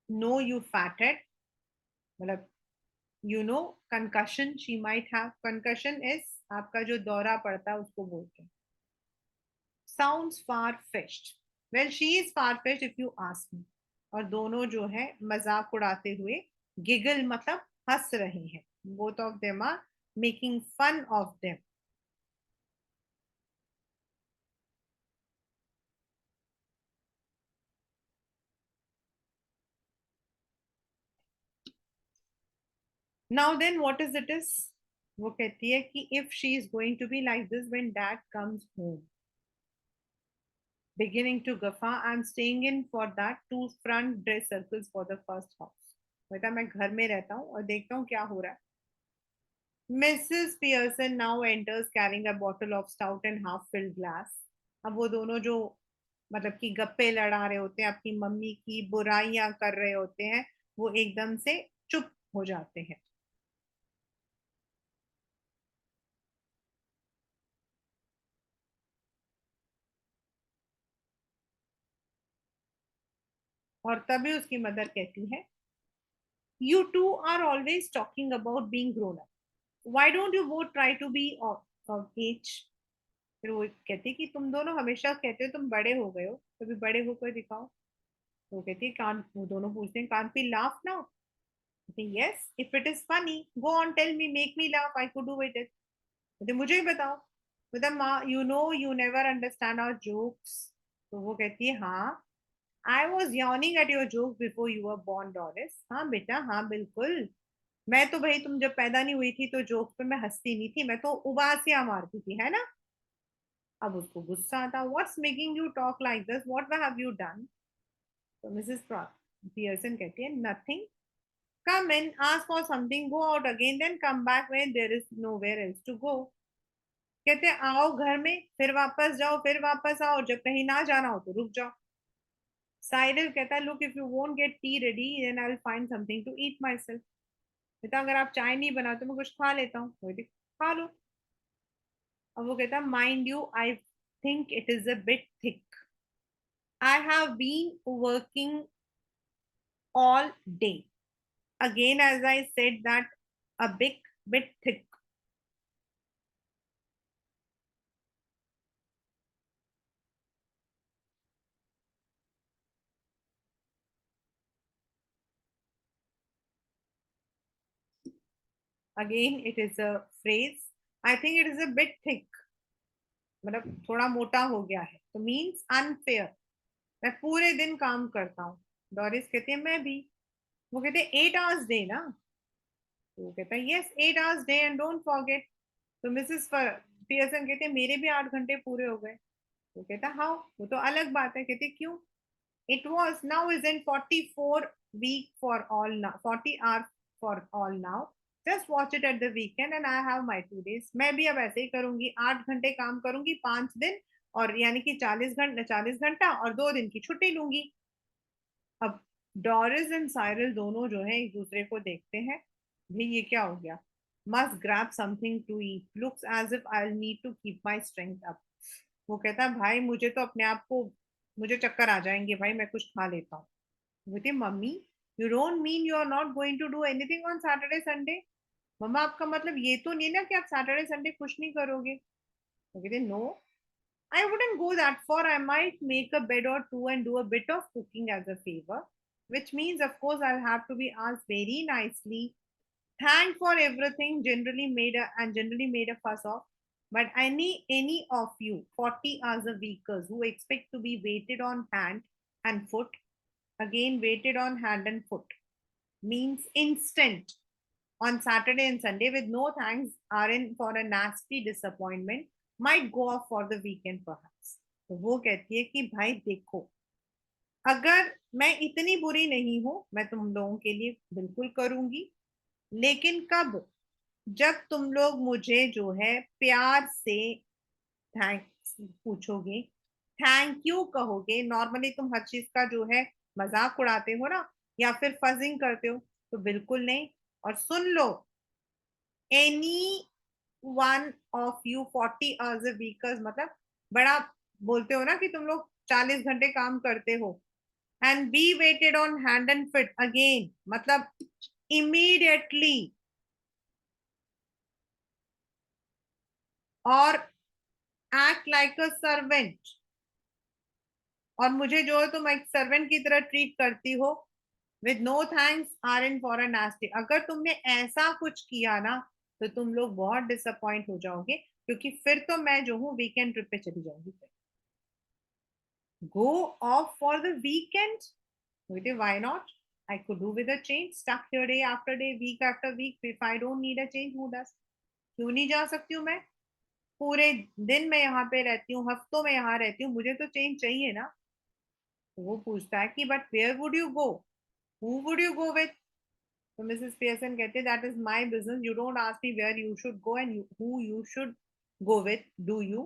no you fathead, मतलब you know concussion she might have. Concussion is आपका जो दौरा पड़ता है उसको बोलते हैं. Sounds far-fetched. Well, she is far-fetched if you ask me. और दोनों जो है मजाक उड़ाते हुए गिगल मतलब हंस रहे हैं. Both of them are making fun of them. Now then, what is it is? वो कहती है कि if she is going to be like this when dad comes home. Beginning to guffaw, I'm staying in for that two front dress circles for the first house. बेटा मैं घर में रहता हूँ और देखता हूँ क्या हो रहा है. Mrs. Pearson now enters carrying a bottle of stout and half-filled glass. अब वो दोनों जो मतलब कि गप्पे लड़ा रहे होते हैं, अपनी मम्मी की बुराइयां कर रहे होते हैं, वो एकदम से चुप हो जाते हैं. और तभी उसकी मदर कहती है, "You two are always talking about being grown up. Why don't you both try to be of age?" फिर वो कहती है कि तुम दोनों हमेशा कहते हो तुम बड़े हो गए हो, कभी बड़े होकर दिखाओ. तो वो कहती है कान, वो दोनों पूछते हैं कान पे laugh now. Yes if it is funny go on tell me make me laugh I could do it. कहते मुझे ही बताओ. मतलब माँ you know you never understand our jokes. तो वो कहती है हाँ I was yawning at your joke before you were born Doris. हाँ बेटा हाँ बिल्कुल. मैं तो भाई तुम जब पैदा नहीं हुई थी तो जोक पे मैं हंसती नहीं थी, मैं तो उबासियां मारती थी है ना. अब उसको गुस्सा आता. What's making you talk like this what have you done. तो मिसेस पियर्सन कहती है nothing. Come in, ask for something, go out again, then come back when there is nowhere else to go. कहते हैं आओ घर में फिर वापस जाओ फिर वापस आओ, जब कहीं ना जाना हो तो रुक जाओ. साइरल कहता है look if you won't get tea ready then I will find something to eat myself. कहता अगर आप चाय नहीं बनाते मैं कुछ खा लेता हूँ. वो कहती, खा लो. अब वो कहता mind you I think it is a bit thick. I have been working all day. Again, as I said, that a bit thick. Again, it is a phrase. I think it is a bit thick. मतलब थोड़ा मोटा हो गया है. तो means unfair. मैं पूरे दिन काम करता हूँ. डॉरिस कहती है मैं भी. वो कहते हैं 8 hours डे ना. तो वो कहता है yes 8 hours day and don't forget. तो मिसेस पियर्सन कहते हैं मेरे भी 8 घंटे पूरे हो गए. वो कहता हाउ. वो तो अलग बात है. कहते क्यों. It was now is in 44 week for all now 40 hours for all now. Just watch it at the weekend and I have my 2 days. मैं भी अब ऐसे ही करूंगी. 8 घंटे काम करूंगी 5 दिन और यानी कि 40 घंटे 40 घंटा और 2 दिन की छुट्टी लूंगी. अब डॉरिस एंड साइरल दोनों जो है एक दूसरे को देखते हैं. भाई ये क्या हो गया. Must grab something to eat looks as if I need to keep my strength up. वो कहता है भाई मुझे तो अपने आप को मुझे चक्कर आ जाएंगे भाई मैं कुछ खा लेता हूँ. बोलती mummy you don't mean you are not going to do anything on Saturday Sunday. मम्मा आपका मतलब ये तो नहीं ना कि आप सैटरडे संडे कुछ नहीं करोगे. वो कहते no I wouldn't go that far. I might make a bed or two and do a bit of cooking as a favor, which means, of course, I'll have to be asked very nicely, thanked for everything, generally made a fuss of. But any of you 40 hours a weekers who expect to be waited on hand and foot, again waited on hand and foot, means instant on Saturday and Sunday with no thanks are in for a nasty disappointment might go off for the weekend perhaps. तो वो कहती है कि भाई देखो अगर मैं इतनी बुरी नहीं हूं मैं तुम लोगों के लिए बिल्कुल करूंगी. लेकिन कब. जब तुम लोग मुझे जो है प्यार से थैंक्स पूछोगे, थैंक यू कहोगे. नॉर्मली तुम हर चीज का जो है मजाक उड़ाते हो ना या फिर फजिंग करते हो, तो बिल्कुल नहीं. और सुन लो any one of you 40 hours a week मतलब बड़ा बोलते हो ना कि तुम लोग 40 घंटे काम करते हो, and be waited on hand and foot again, मतलब इमीडिएटली, और एक्ट लाइक अ सर्वेंट, और मुझे जो है तुम एक सर्वेंट की तरह ट्रीट करती हो, with no thanks or in for an nasty. अगर तुमने ऐसा कुछ किया ना, तो तुम लोग बहुत डिसअपॉइंट हो जाओगे, क्योंकि फिर तो मैं जो हूँ वीकेंड ट्रिप पे चली जाऊंगी। Go off for the weekend, why not? I could do with a change, stuck here day after day, week after week. If I don't need a change, who does? क्यों नहीं जा सकती हूँ मैं? पूरे दिन मैं यहाँ पे रहती हूँ, हफ्तों में यहाँ रहती हूँ, मुझे तो चेंज चाहिए ना। तो वो पूछता है कि but where would you go, who would you go with? तो मिसेस पियर्सन कहते, that is my business, you don't ask me where you should go and who you should go with, do you?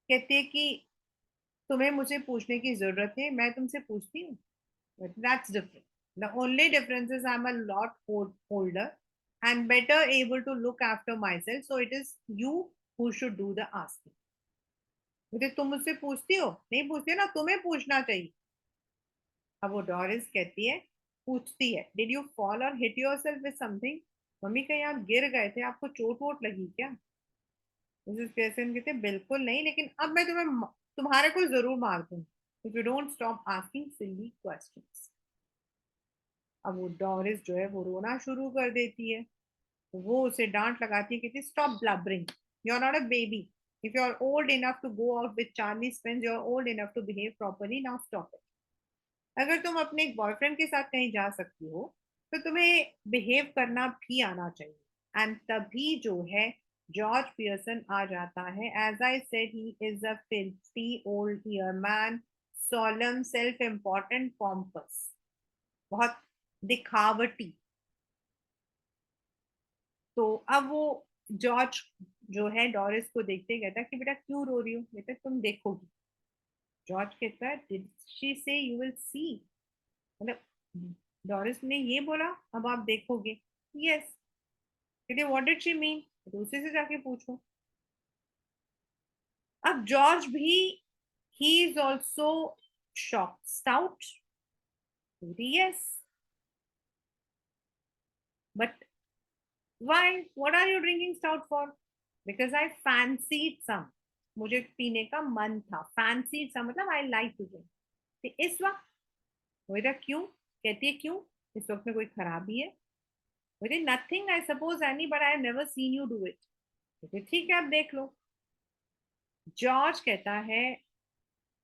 कहती है कि तुम्हें मुझे पूछने की जरूरत है, मैं तुमसे पूछती हूँ। But that's different. The only difference is I'm a lot older and better able to look after myself. So it is you who should do the asking. मुझे तुम मुझसे पूछती हो, नहीं पूछती हो ना, तुम्हें पूछना चाहिए। अब वो डॉरिस कहती है, पूछती है, डिड यू फॉल और hit your self with something? Mummy कहीं आप गिर गए थे, आपको चोट वोट लगी क्या? मिसेस पेयरसन कहते, बिल्कुल नहीं, लेकिन अब मैं तुम्हारे को जरूर मार दूँ if you don't stop asking silly questions. अब वो डॉरिस जो है वो रोना शुरू कर देती है, तो वो उसे डांट लगाती है, कहती stop blubbering, you are not a baby, if you are old enough to go out with Charlie's friends, you are old enough to behave properly, now stop it. अगर तुम अपने एक बॉयफ्रेंड के साथ कहीं जा सकती हो, तो तुम्हें बिहेव करना भी आना चाहिए। एंड तभी जो है जॉर्ज पियर्सन आ जाता है। As I said, he is a filthy old year man, solemn, self important, pompous, बहुत दिखावटी। तो अब वो जॉर्ज जो है डॉरिस को देखते ही कहता है कि बेटा क्यों रो रही हो? बेटा तुम देखोगी। जॉर्ज कहता है, डिड शी से यू विल सी? मतलब डॉरिस ने ये बोला अब आप देखोगे? यस। कहते व्हाट डिड शी मीन? तो उसी से जाके पूछो। अब जॉर्ज भी, he is also shock. Stout? Yes. But why, what are you drinking stout for? Because I fancied some, मुझे पीने का मन था। फैंसीड सम मतलब आई लाइक टू ड्रिंक। इस वक्त? बेटा क्यों? कहती है क्यों, इस वक्त में कोई खराबी है? बोले nothing, I suppose any, but I never seen you do it. कहते ठीक है, आप देख लो। जॉर्ज कहता है,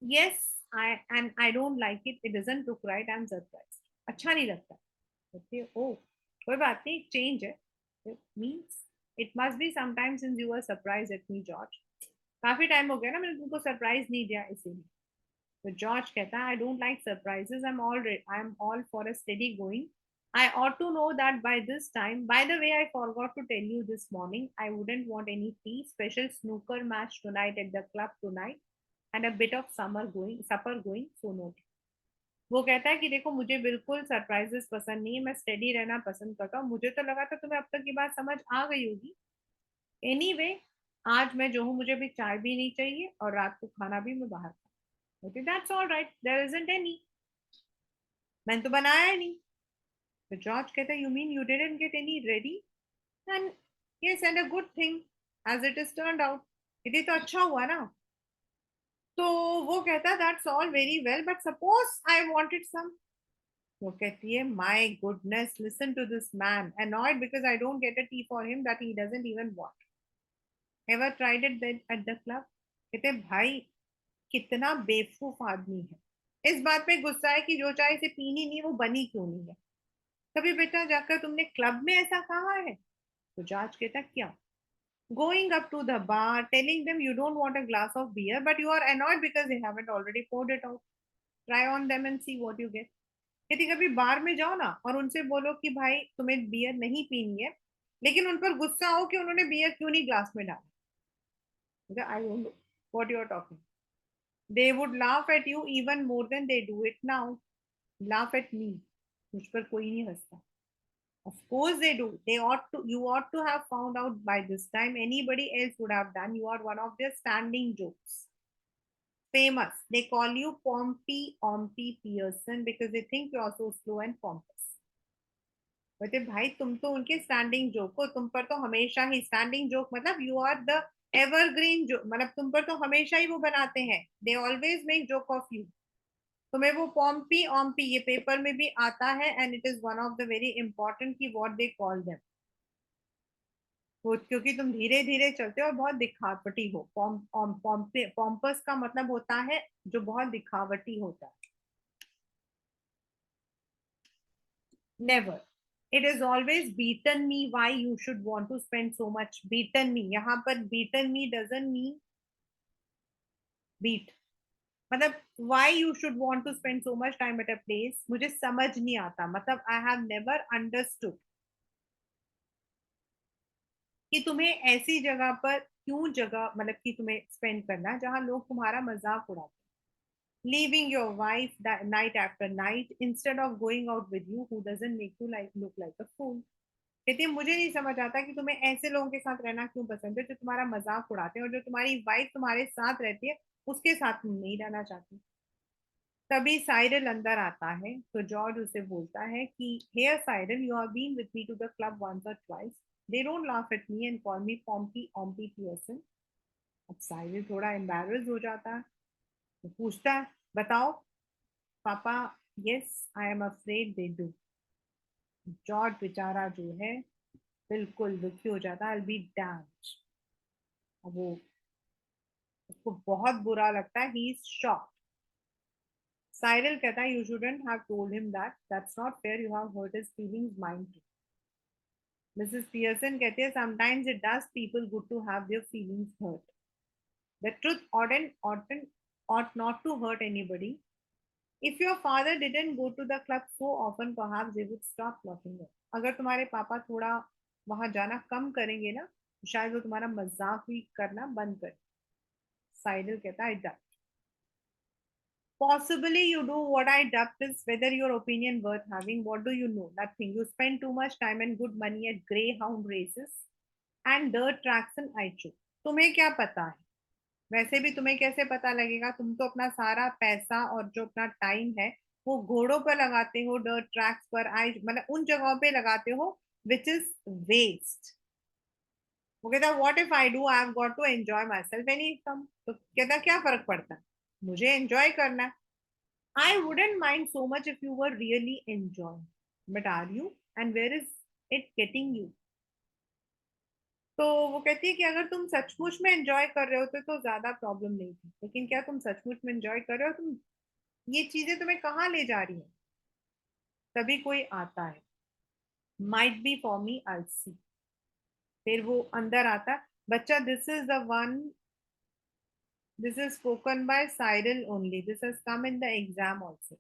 yes I, and I don't like it, it doesn't look right, I am surprised, अच्छा नहीं लगता। कहती है ओ, कोई बात नहीं, चेंज है। Means it must be sometimes since you are surprise at me George, काफी टाइम हो गया ना मैंने तुमको सरप्राइज नहीं दिया, इसीलिए। तो जॉर्ज कहता है, I don't like surprises, I am all for a steady going. I ought to know that by this time. By the way, I forgot to tell you this morning. I wouldn't want any tea. Special snooker match tonight at the club tonight, and a bit of supper going. So no tea. वो कहता है कि देखो मुझे बिल्कुल surprises पसंद नहीं है, मैं स्टेडी रहना पसंद करता हूँ। मुझे तो लगा था तुम्हें अब तक की बात समझ आ गई होगी। एनीवे, आज मैं जो हूँ, मुझे भी चाय भी नहीं चाहिए और रात को खाना भी मैं बाहर खा। That's all right, there isn't any, मैंने तो बनाया ही नहीं। तो जॉर्ज कहता है, you mean you didn't get any ready? And yes, and a good thing as it is turned out, ये तो अच्छा हुआ ना। तो वो कहता है, that's all very well, but suppose I wanted some. वो कहती है, my goodness, listen to this man, annoyed because I don't get a tea for him that he doesn't even want. Ever tried it then at the club? कहते भाई, कितना बेवकूफ आदमी है। इस बात पे गुस्सा है कि जो चाय से पीनी नहीं वो बनी क्यों नहीं है। कभी बेटा जाकर तुमने क्लब में ऐसा कहा है? तो जॉर्ज कहता, क्या? Going up to the bar, telling them you don't want a glass of beer, but you are annoyed because they haven't already poured it out. Try on them and see what you get. यदि कभी बार में जाओ ना और उनसे बोलो कि भाई तुम्हें बियर नहीं पीनी है, लेकिन उन पर गुस्सा हो कि उन्होंने बियर क्यों नहीं ग्लास में डाला, I don't know what you are talking. They would laugh at you even more than they do it now. Laugh at me, मुझ पर कोई नहीं हंसता। Of course they do. They ought to. You ought to have found out by this time. Anybody else would have done. You are one of their standing jokes. famous. They call you Pompey Pearson because they think you are so slow and pompous. बोलते भाई तुम तो उनके standing joke हो, तुम पर तो हमेशा ही स्टैंडिंग जोक मतलब यू आर द एवरग्रीन जो मतलब तुम पर तो हमेशा ही वो बनाते हैं, they always make joke of you. तुम्हें वो पॉम्पी ऑम्पी ये पेपर में भी आता है and it is one of the very important की व्हाट दे कॉल देम। वो क्योंकि तुम धीरे धीरे चलते हो और बहुत दिखावटी हो। पॉम्पस का मतलब होता है जो बहुत दिखावटी होता है। Never, it is always beaten me, why you should want to spend so much beaten me. यहाँ पर beaten me doesn't mean beat, मतलब why you should want to spend so much time at a place, मुझे समझ नहीं आता, मतलब I have never understood कि तुम्हें ऐसी जगह पर क्यों जगह मतलब कि तुम्हें स्पेंड करना है जहां लोग तुम्हारा मजाक उड़ाते हैं। Leaving your wife night after night instead of going out with you who doesn't make you like look like a fool. कहती है मुझे नहीं समझ आता कि तुम्हें ऐसे लोगों के साथ रहना क्यों पसंद है जो तुम्हारा मजाक उड़ाते हैं, और जो तुम्हारी वाइफ तुम्हारे साथ रहती है उसके साथ तुम नहीं रहना चाहती। तभी साइरल अंदर आता है तो जॉर्ज उसे बोलता है कि here Cyril, you have been with me to the club once or twice, they don't laugh at me and call me Pompy Ompy Pearson. अब साइरल थोड़ा एम्बैरेस हो जाता है तो पूछता है बताओ पापा। Yes I am afraid they do. George बेचारा जो है बिल्कुल दुखी हो जाता है, आई बी डैम्ड। अब वो उसको बहुत बुरा लगता है, ही इज शॉक्ड। साइरल कहता है you shouldn't have told him that, that's not fair, you have hurt his feelings mind too. Mrs Pearson कहती है sometimes it does people good to have their feelings hurt, the truth ought not to hurt anybody. If your father didn't go to the club so often perhaps they would stop laughing at। अगर तुम्हारे पापा थोड़ा वहां जाना कम करेंगे ना तो शायद वो तुम्हारा मजाक भी करना बंद कर। साइडल कहता है possibly you do what I dubbed is whether your opinion worth having. What do you know? Nothing. You spend too much time and good money at greyhound races and dirt tracks and iChoo। तुम्हें क्या पता है? वैसे भी तुम्हें कैसे पता लगेगा? तुम तो अपना सारा पैसा और जो अपना टाइम है वो घोड़ों पर लगाते हो, डर्ट ट्रैक्स पर, आई मतलब उन जगहों पे लगाते हो विच इज वेस्ट। वो कहता what if I do, I have got to enjoy myself any come. तो कहता क्या फर्क पड़ता है, मुझे एंजॉय करना है। I wouldn't mind so much if you were really enjoying. But are you? And where is it getting you? तो वो कहती है कि अगर तुम सचमुच में एंजॉय कर रहे होते तो ज्यादा प्रॉब्लम नहीं थी, लेकिन क्या तुम सचमुच में एंजॉय कर रहे हो? तुम ये चीजें तुम्हें कहाँ ले जा रही हैं? तभी कोई आता है, माइट बी फॉर मी आई सी। फिर वो अंदर आता है, बच्चा this is the one, this is spoken by Cyril only, this has come in the exam also,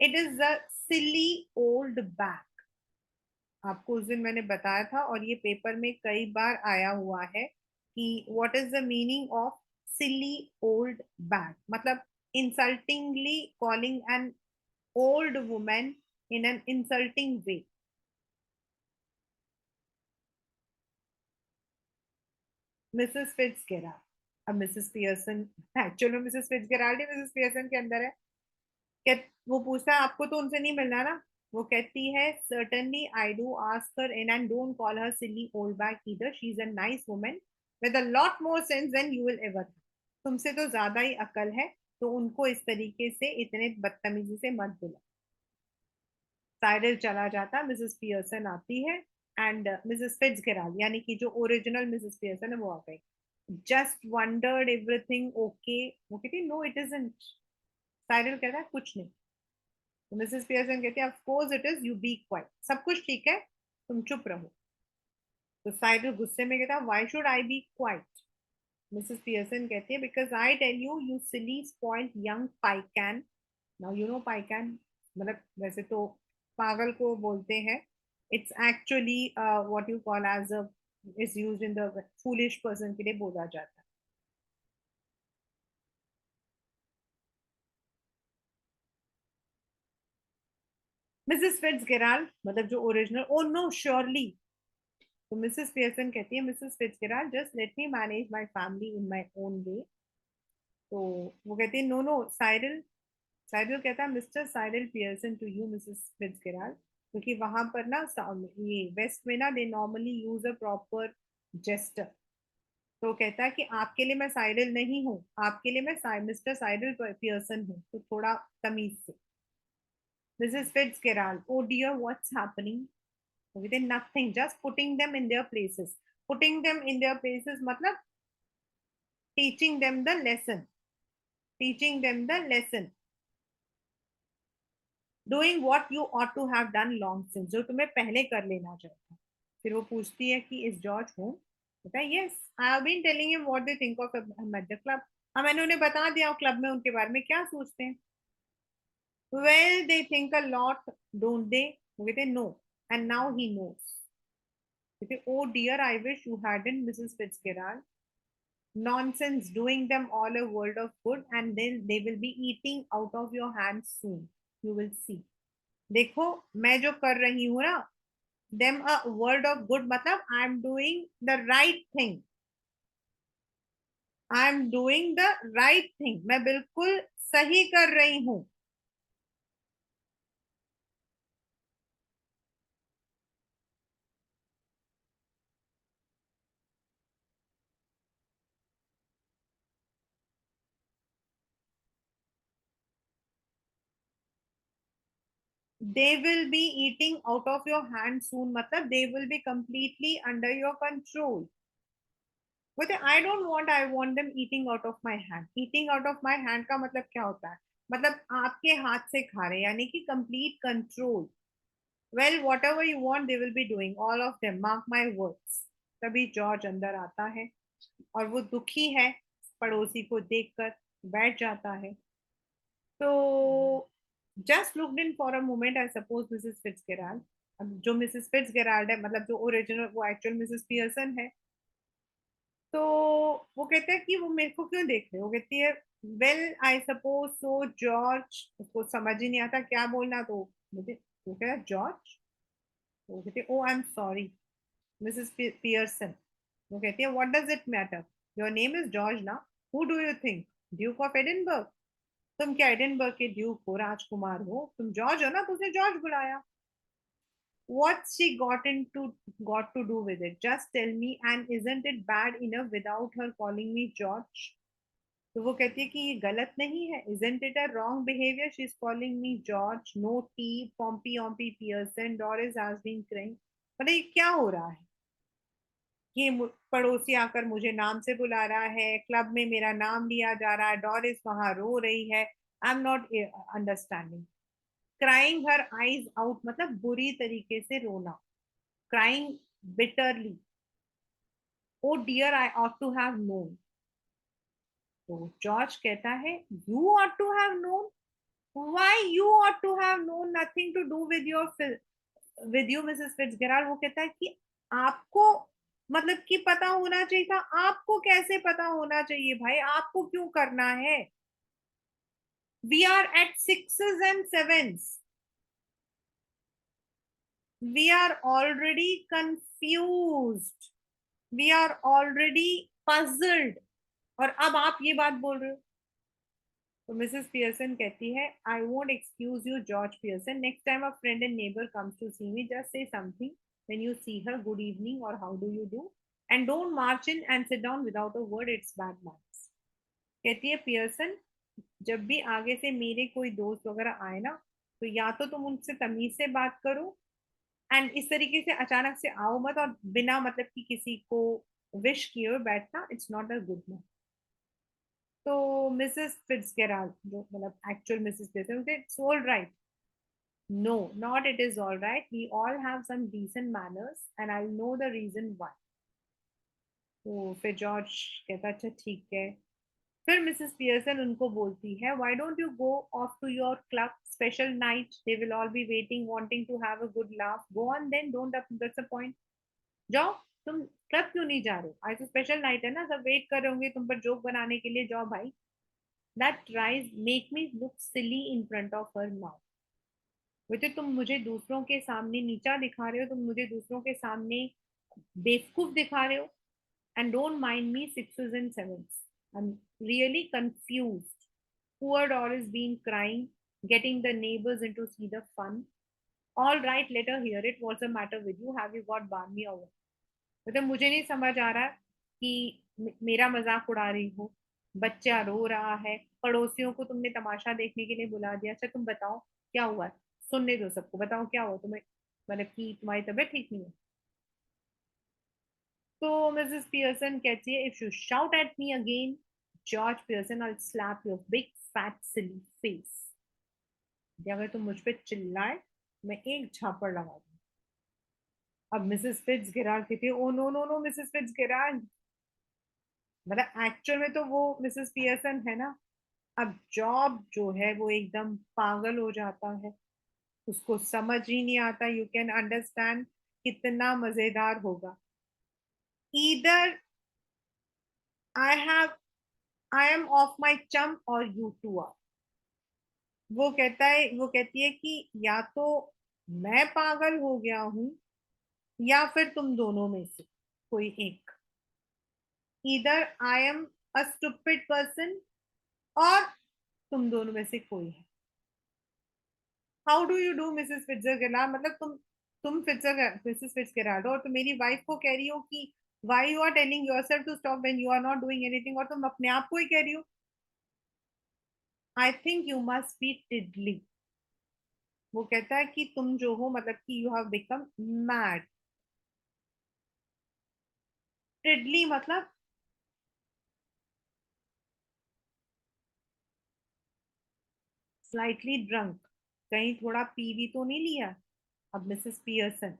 it is the silly old bag. आपको उस दिन मैंने बताया था और ये पेपर में कई बार आया हुआ है कि what is the meaning of silly old bag, मतलब insultingly calling an old women in an insulting way. Mrs Fitzgerald, अब मिसेस पियर्सन एक्चुअल में मिसेस फिट्जगेराल्ड ही मिसेस पियर्सन के अंदर है। वो पूछता है आपको तो उनसे नहीं मिलना ना? वो कहती है certainly I do ask her in and don't call her silly old bag either, she's a nice woman with a lot more sense than you will ever have। तुमसे तो ज्यादा ही अकल है, तो उनको इस तरीके से इतने बदतमीजी से मत बुला। साइरल चला जाता, मिसेस पियर्सन आती है एंड मिसेस फिट्जगेराल्ड यानी कि जो ओरिजिनल मिसेस पियर्सन है वो आ गई। जस्ट वंडर्ड एवरीथिंग ओके, वो कहती नो इट इजंट। साइरल कहता है कुछ नहीं। तो मिसेस पियर्सन कहती है of course it is, you be quite, सब कुछ ठीक है तुम चुप रहो। तो साइडल गुस्से में कहता है why should I be quiet. Mrs Pearson कहती है because I tell you you silly spoiled young piecan. Now you know piecan मतलब वैसे तो पागल को बोलते हैं, it's actually what you call as a is used in the foolish person के लिए बोला जाता है। मिसेस फिट्जगेराल्ड मतलब जो ओरिजिनल, ओ नो श्योरली। तो मिसेस पियर्सन कहती है Mrs Fitzgerald just let me manage my family in my own way, तो वो कहती है नो नो साइरल, साइरल कहता है Mister Cyril Pearson to you Mrs Fitzgerald, क्योंकि वहां पर ना ये वेस्ट में ना they normally use a proper jester. तो कहता है कि आपके लिए मैं साइरल नहीं हूँ, आपके लिए मैं मिस्टर साइरल पियर्सन हूँ, तो थोड़ा तमीज से। Mrs Fitzgerald, oh dear what's happening, within nothing, just putting them in their places. Putting them in their places मतलब teaching them the lesson, teaching them the lesson, doing what you ought to have done long since, जो तुम्हें पहले कर लेना चाहिए था। फिर वो पूछती है कि इज जॉर्ज होम, कहता है yes I have been telling him what they think of at the club, हाँ मैंने उन्हें बता दिया क्लब में उनके बारे में क्या सोचते हैं। Well they think a lot don't they, वो कहते no and now he knows, कहते oh dear I wish you hadn't Mrs Fitzgerald, nonsense, doing them all a world of good, and then they will be eating out of your hands soon, you will see। देखो मैं जो कर रही हूँ ना, them a world of good मतलब I am doing the right thing, I am doing the right thing, मैं बिल्कुल सही कर रही हूँ। they will be eating out of your hand soon मतलब they will be completely under your control। बोलते I don't want, I want them eating out of my hand, eating out of my hand का मतलब क्या होता है, मतलब आपके हाथ से खा रहे, यानी कि complete control. Well what ever you want they will be doing all of them, mark my words. तभी जॉर्ज अंदर आता है और वो दुखी है पड़ोसी को देखकर, बैठ जाता है। तो just looked in for a moment, I suppose Mrs Fitzgerald, अब जो मिसेस फिट्जगेराल्ड है मतलब जो ओरिजिनल वो एक्चुअल मिसेस पियर्सन है। तो वो कहते हैं कि वो मेरे को क्यों देख रहे हो, वो कहती है well I suppose so George, उसको समझ ही नहीं आता क्या बोलना, तो मुझे वो कहता है जॉर्ज, वो कहती है oh I am sorry Mrs Pearson, वो कहती है what does it matter, your name is George ना, who do you think, duke of Edinburgh, तुम क्या एडिनबर्ग के ड्यूक हो, राजकुमार हो, तुम जॉर्ज हो ना, तो उसने जॉर्ज बुलाया। What's she got to do with it? Just tell me, and isn't it bad enough without her calling me George? तो वो कहती है कि ये गलत नहीं है, isn't it a wrong behavior? She's calling me George, no T, Pompey, Ompy, Pearson, Doris has been crying। मतलब ये क्या हो रहा है, ये पड़ोसी आकर मुझे नाम से बुला रहा है, क्लब में मेरा नाम लिया जा रहा है, डॉरिस वहां रो रही है, I am not understanding. Crying her eyes out मतलब बुरी तरीके से रोना, crying bitterly, oh dear I ought to have known। तो जॉर्ज कहता है you ought to have known, why you ought to have known, nothing to do with your with you Mrs. Fitzgerald। वो कहता है कि आपको मतलब कि पता होना चाहिए था, आपको कैसे पता होना चाहिए भाई, आपको क्यों करना है, we are at sixes and sevens, we are already confused, we are already puzzled, और अब आप ये बात बोल रहे हो। तो मिसेस पियर्सन कहती है I won't excuse you George Pearson, next time a friend and neighbour comes to see me just say something when you see her good evening और how do you do, and don't march in and sit down without a word, it's bad manners. कहती है Pearson जब भी आगे से मेरे कोई दोस्त वगैरह आए ना, तो या तो तुम उनसे तमीज से बात करो, एंड इस तरीके से अचानक से आओ मत और बिना मतलब कि किसी को विश किए हुए बैठना, इट्स नॉट अ गुड। तो मिसेस फिट्जगेराल्ड जो मतलब actual Mrs Fitzgerald, it's all right, no not it is all right, we all have some decent manners and I know the reason why. तो फिर George कहता अच्छा ठीक है। फिर मिसेस पियर्सन उनको बोलती है why don't you go off to your club special night, they will all be waiting wanting to have a good laugh, go on then, don't disappoint, जाओ, तुम क्लब क्यों नहीं जा रहे हो, आज तो स्पेशल नाइट है ना, सब वेट कर रहे होंगे तुम पर जोक बनाने के लिए, जाओ भाई। That tries make me look silly in front of her now। वैसे तुम मुझे दूसरों के सामने नीचा दिखा रहे हो, तुम मुझे दूसरों के सामने बेवकूफ दिखा रहे हो, and don't mind me sixes and sevens, really confused. Poor Doris been crying, getting the neighbors in to see the fun. All right, let her hear it. What's the matter with you? Have you got barmy or what? मतलब मुझे नहीं समझ आ रहा कि मेरा मजाक उड़ा रही हो, बच्चा रो रहा है, पड़ोसियों को तुमने तमाशा देखने के लिए बुला दिया। अच्छा तुम बताओ क्या हुआ है? सुनने दो सबको, बताओ क्या हुआ तुम्हें, मतलब कि तुम्हारी तबीयत ठीक नहीं है? तो मिसेस पियर्सन कहती है, if you shout at me again George Pearson, I slap your big fat silly face. अगर तुम मुझ पे चिल्लाए मैं एक झापड़ लगा दूं। अब मिसेस फिट्ज गिराल कहती है, oh no no no Mrs Fitzgerald, मतलब एक्चुअल में तो वो मिसेस पियर्सन है ना। अब जॉब जो है वो एकदम पागल हो जाता है, उसको समझ ही नहीं आता। यू कैन अंडरस्टैंड कितना मजेदार होगा। Either I have I am of my चम और यू टू आर। वो कहता है, वो कहती है कि या तो मैं पागल हो गया हूं या फिर तुम दोनों में से कोई एक। इधर I am a stupid person और तुम दोनों में से कोई है। How do you do Mrs Fitzgerald, मतलब तुम फिट्जर मिसेस फिट्जगेराल्ड और तुम मेरी वाइफ को कह रही हो कि why you are telling yourself to stop when you are not doing anything, और तुम अपने आप को ही कह रही हो। I think you must be tiddly. वो कहता है कि तुम जो हो, मतलब कि you have become mad. Tiddly मतलब स्लाइटली ड्रंक, कहीं थोड़ा पी भी तो नहीं लिया। अब मिसेस पियर्सन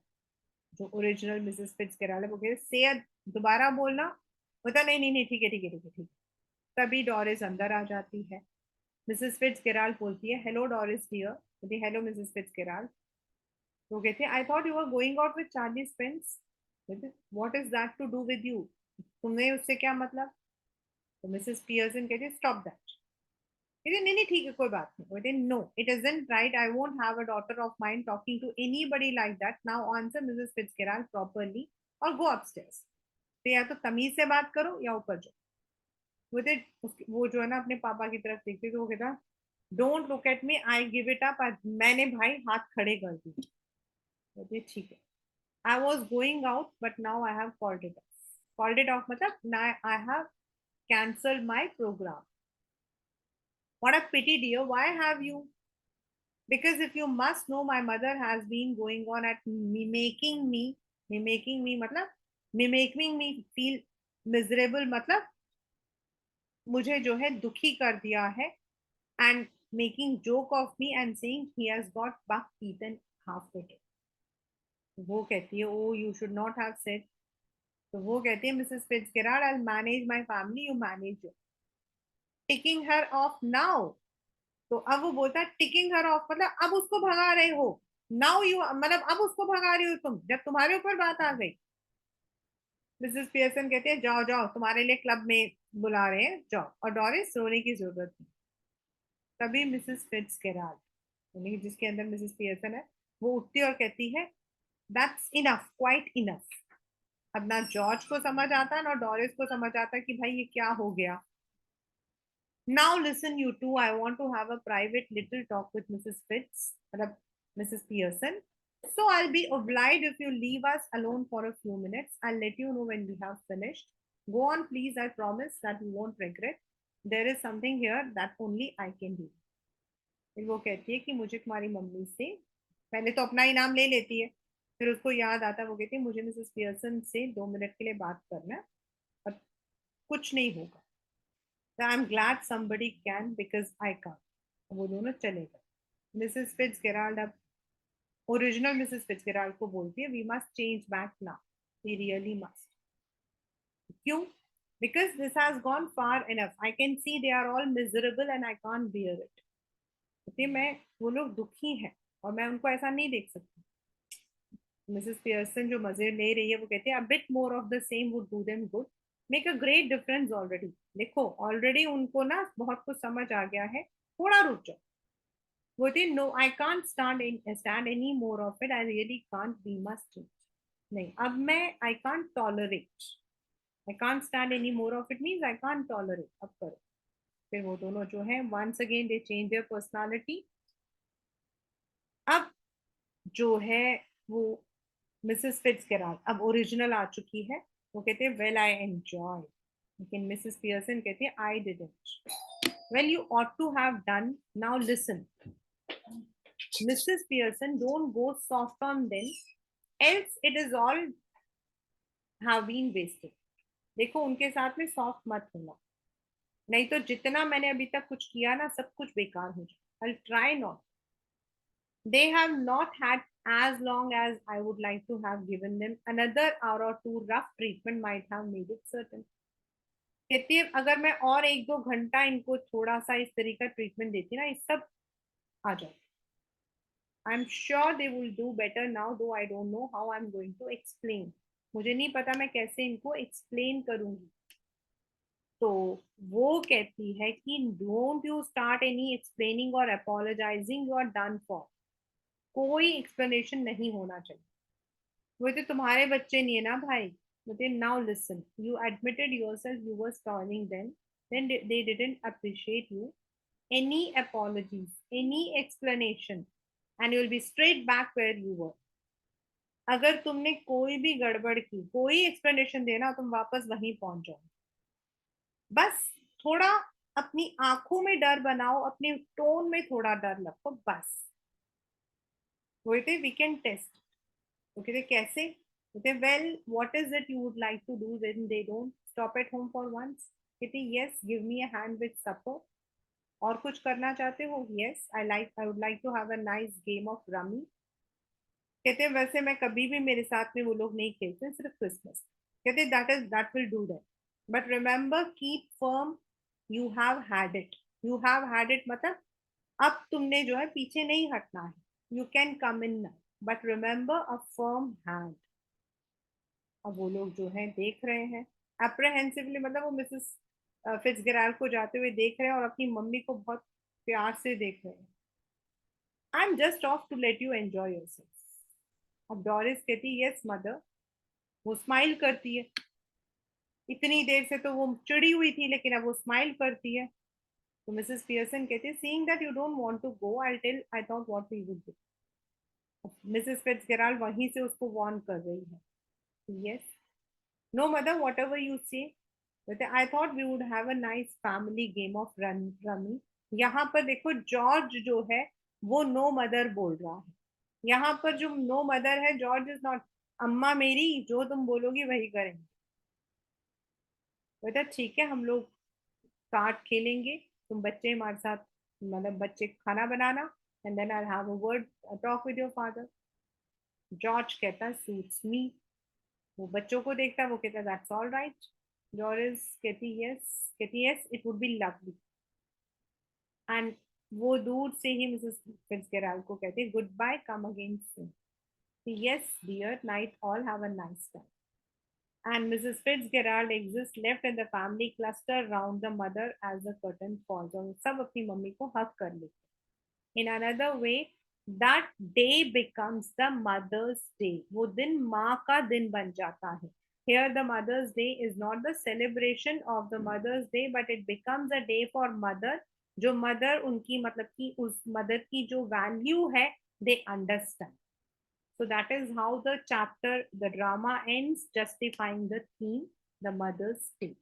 जो ओरिजिनल मिसेस फिट्जगेराल्ड है वो कहते, से दोबारा बोलना। बता, नहीं नहीं नहीं, ठीक है ठीक है ठीक है ठीक है। तभी डॉरिस अंदर आ जाती है। मिसेस फिट्जगेराल्ड बोलती है, हेलो डॉरिस डियर। बोलती हेलो मिसेस फिट्जगेराल्ड। वो कहते हैं, I thought you were going out with Charlie Spence. What is that to do with you, तुम्हें उससे क्या मतलब? तो मिसेस पियर्सन कहती है, स्टॉप दैट। कहती नहीं नहीं ठीक है कोई बात नहीं। कहते no it isn't right, I won't have a daughter of mine talking to anybody like that. Now answer Mrs Fitzgerald properly और गो अपस्टेयर्स। तो या तो तमीज से बात करो या ऊपर जाओ। वो जो है ना अपने पापा की तरफ देखती तो वो कहता, don't look at me, I give it up. मैंने भाई हाथ खड़े कर दिए। कहती ठीक है, I was going out but now I have called it off. Called it off मतलब ना, I have cancelled my programme. What a pity dear, why have you? Because if you must know, my mother has been going on at mimicking me मतलब mimicking me feel miserable, मतलब मुझे जो है दुखी कर दिया है। and making joke of me and saying he has got buck teeth and half witted। वो कहती है, oh you should not have said. तो वो कहती है, Mrs Fitzgerald, I manage my family, you manage your. Ticking her off now. तो अब वो बोलता है टिकिंग हर ऑफ मतलब अब उसको भगा रहे हो। नाउ यू मतलब अब उसको भगा रही हो तुम, जब तुम्हारे ऊपर बात आ गई। मिसेस पियर्सन कहते हैं, जाओ जाओ तुम्हारे लिए क्लब में बुला रहे हैं, जाओ। और डॉरिस, रोने की जरूरत नहीं। तभी मिसेस फिट्जगेराल्ड यानी कि जिसके अंदर मिसेस पियर्सन है, वो उठती है और कहती है, दैट्स इनफ, क्वाइट इनफ। अब ना जॉर्ज को समझ आता है ना डॉरिस को समझ आता है कि भाई ये क्या हो गया। Now listen, you two. I want to have a private little talk with Mrs. Fitz, Mrs. Pearson. So I'll be obliged if you leave us alone for a few minutes. I'll let you know when we have finished. Go on, please. I promise that you won't regret. There is something here that only I can do. फिर वो कहती है कि मुझे तुम्हारी mummy से, पहले तो अपना ही नाम ले लेती है, फिर उसको याद आता है। वो कहती है, मुझे मिसेस पियर्सन से 2 मिनट के लिए बात करना है और कुछ नहीं होगा। I am glad somebody can because I can't. वो दोनों चले गए। मिसेस फिट्जगेराल्ड अब ओरिजिनल मिसेस फिट्जगेराल्ड को बोलती है, we must change back now, we really must. क्यों? Because this has gone far enough, I can see they are all miserable and I can't bear it. कहती मैं, वो लोग दुखी हैं और मैं उनको ऐसा नहीं देख सकती। मिसेस पियर्सन जो मजे ले रही है वो कहती है, a bit more of the same would do them good, make a great difference already. देखो ऑलरेडी उनको ना बहुत कुछ समझ आ गया है, थोड़ा रुक जाओ। बोलती no I can't stand any more of it, I really can't, we must. नहीं अब मैं, I can't tolerate, I can't stand any more of it means I can't tolerate, अब करो। फिर वो दोनों जो है once again they change their personality. अब जो है वो मिसेस फिट्जगेराल्ड अब ओरिजिनल आ चुकी है. वो कहते हैं वेल आई एंजॉय, लेकिन मिसेस पियर्सन कहती है I didn't. Well you ought to have done. Now listen, Mrs Pearson, don't go soft on them else it is all have been wasted. देखो उनके साथ में सॉफ्ट मत होना, नहीं तो जितना मैंने अभी तक कुछ किया ना सब कुछ बेकार हो जाए. I'll try not. They have not had as long as I would like to have given them. Another hour or two rough treatment might have made it certain. कहती है अगर मैं और 1-2 घंटा इनको थोड़ा सा इस तरीका ट्रीटमेंट देती ना, इस सब आ जाए. I am sure they will do better now, though I don't know how I am going to explain. मुझे नहीं पता मैं कैसे इनको एक्सप्लेन करूंगी. तो वो कहती है कि don't you start any explaining और apologising, you are done for. कोई एक्सप्लेनेशन नहीं होना चाहिए. वो तो तुम्हारे बच्चे नहीं है ना भाई. बोलते now listen, you admitted yourself you were stalling then they didn't appreciate you. Any apologies, any explanation and you will be straight back where you were. अगर तुमने कोई भी गड़बड़ की, कोई एक्सप्लेनेशन देना, तुम वापस वहीं पहुंच जाओ. बस थोड़ा अपनी आंखों में डर बनाओ, अपने टोन में थोड़ा डर रखो बस. बोलते वी कैन टेस्ट. वो कहते कैसे. कहते well what is it you would like to do when they don't stop at home for once. कहते yes give me a hand with supper. और कुछ करना चाहते हो. Yes I would like to have a nice game of rummy. कहते वैसे मैं कभी भी मेरे साथ में वो लोग नहीं खेलते, सिर्फ क्रिसमस. कहते that will do that, but remember keep firm. You have had it. You have had it मतलब अब तुमने जो है पीछे नहीं हटना है. You can come in now, but remember a firm hand. अब वो लोग जो है देख रहे हैं अप्रहेंसिवली, मतलब वो मिसेस फिट्जगेराल्ड को जाते हुए देख रहे हैं और अपनी मम्मी को बहुत प्यार से देख रहे हैं. I am just off to let you enjoy yourself. अब डॉरिस कहती यस मदर. वो स्माइल करती है. इतनी देर से तो वो चिड़ी हुई थी, लेकिन अब वो स्माइल करती है. तो मिसेस पियर्सन कहती है seeing that you don't want to go I tell I thought what we would do. Mrs Fitzgerald वहीं से उसको वार्न कर रही है. Yes no mother whatever you say. I thought we would have a nice family game of rummy. यहाँ पर देखो George जो है वो नो मदर बोल रहा है. यहाँ पर जो नो मदर है, जॉर्ज इज नॉट. अम्मा मेरी जो तुम बोलोगी वही करेंगे. बेटा ठीक है हम लोग कार्ड खेलेंगे, तुम बच्चे हमारे साथ, मतलब बच्चे खाना बनाना, and then I have a word talk with your father. George कहता सूट्स मी. वो बच्चों को देखता, वो कहता दैट्स ऑल राइट. जॉर्ज कहती yes it would be lovely. And वो दूर से ही मिसेस फिट्जगेराल्ड को कहती goodbye, come again soon. Yes dear night all have a nice time. And Mrs. Fitzgerald exists left and the family cluster round the mother as the curtain falls. और सब अपनी mummy को हक कर लेते. In another way, that day becomes the mother's day. वो दिन माँ का दिन बन जाता है. Here the Mother's Day is not the celebration of the Mother's Day, but it becomes a day for mother. जो mother उनकी मतलब कि उस mother की जो value है, they understand. So that is how the chapter, the drama ends, justifying the theme, the mother's day.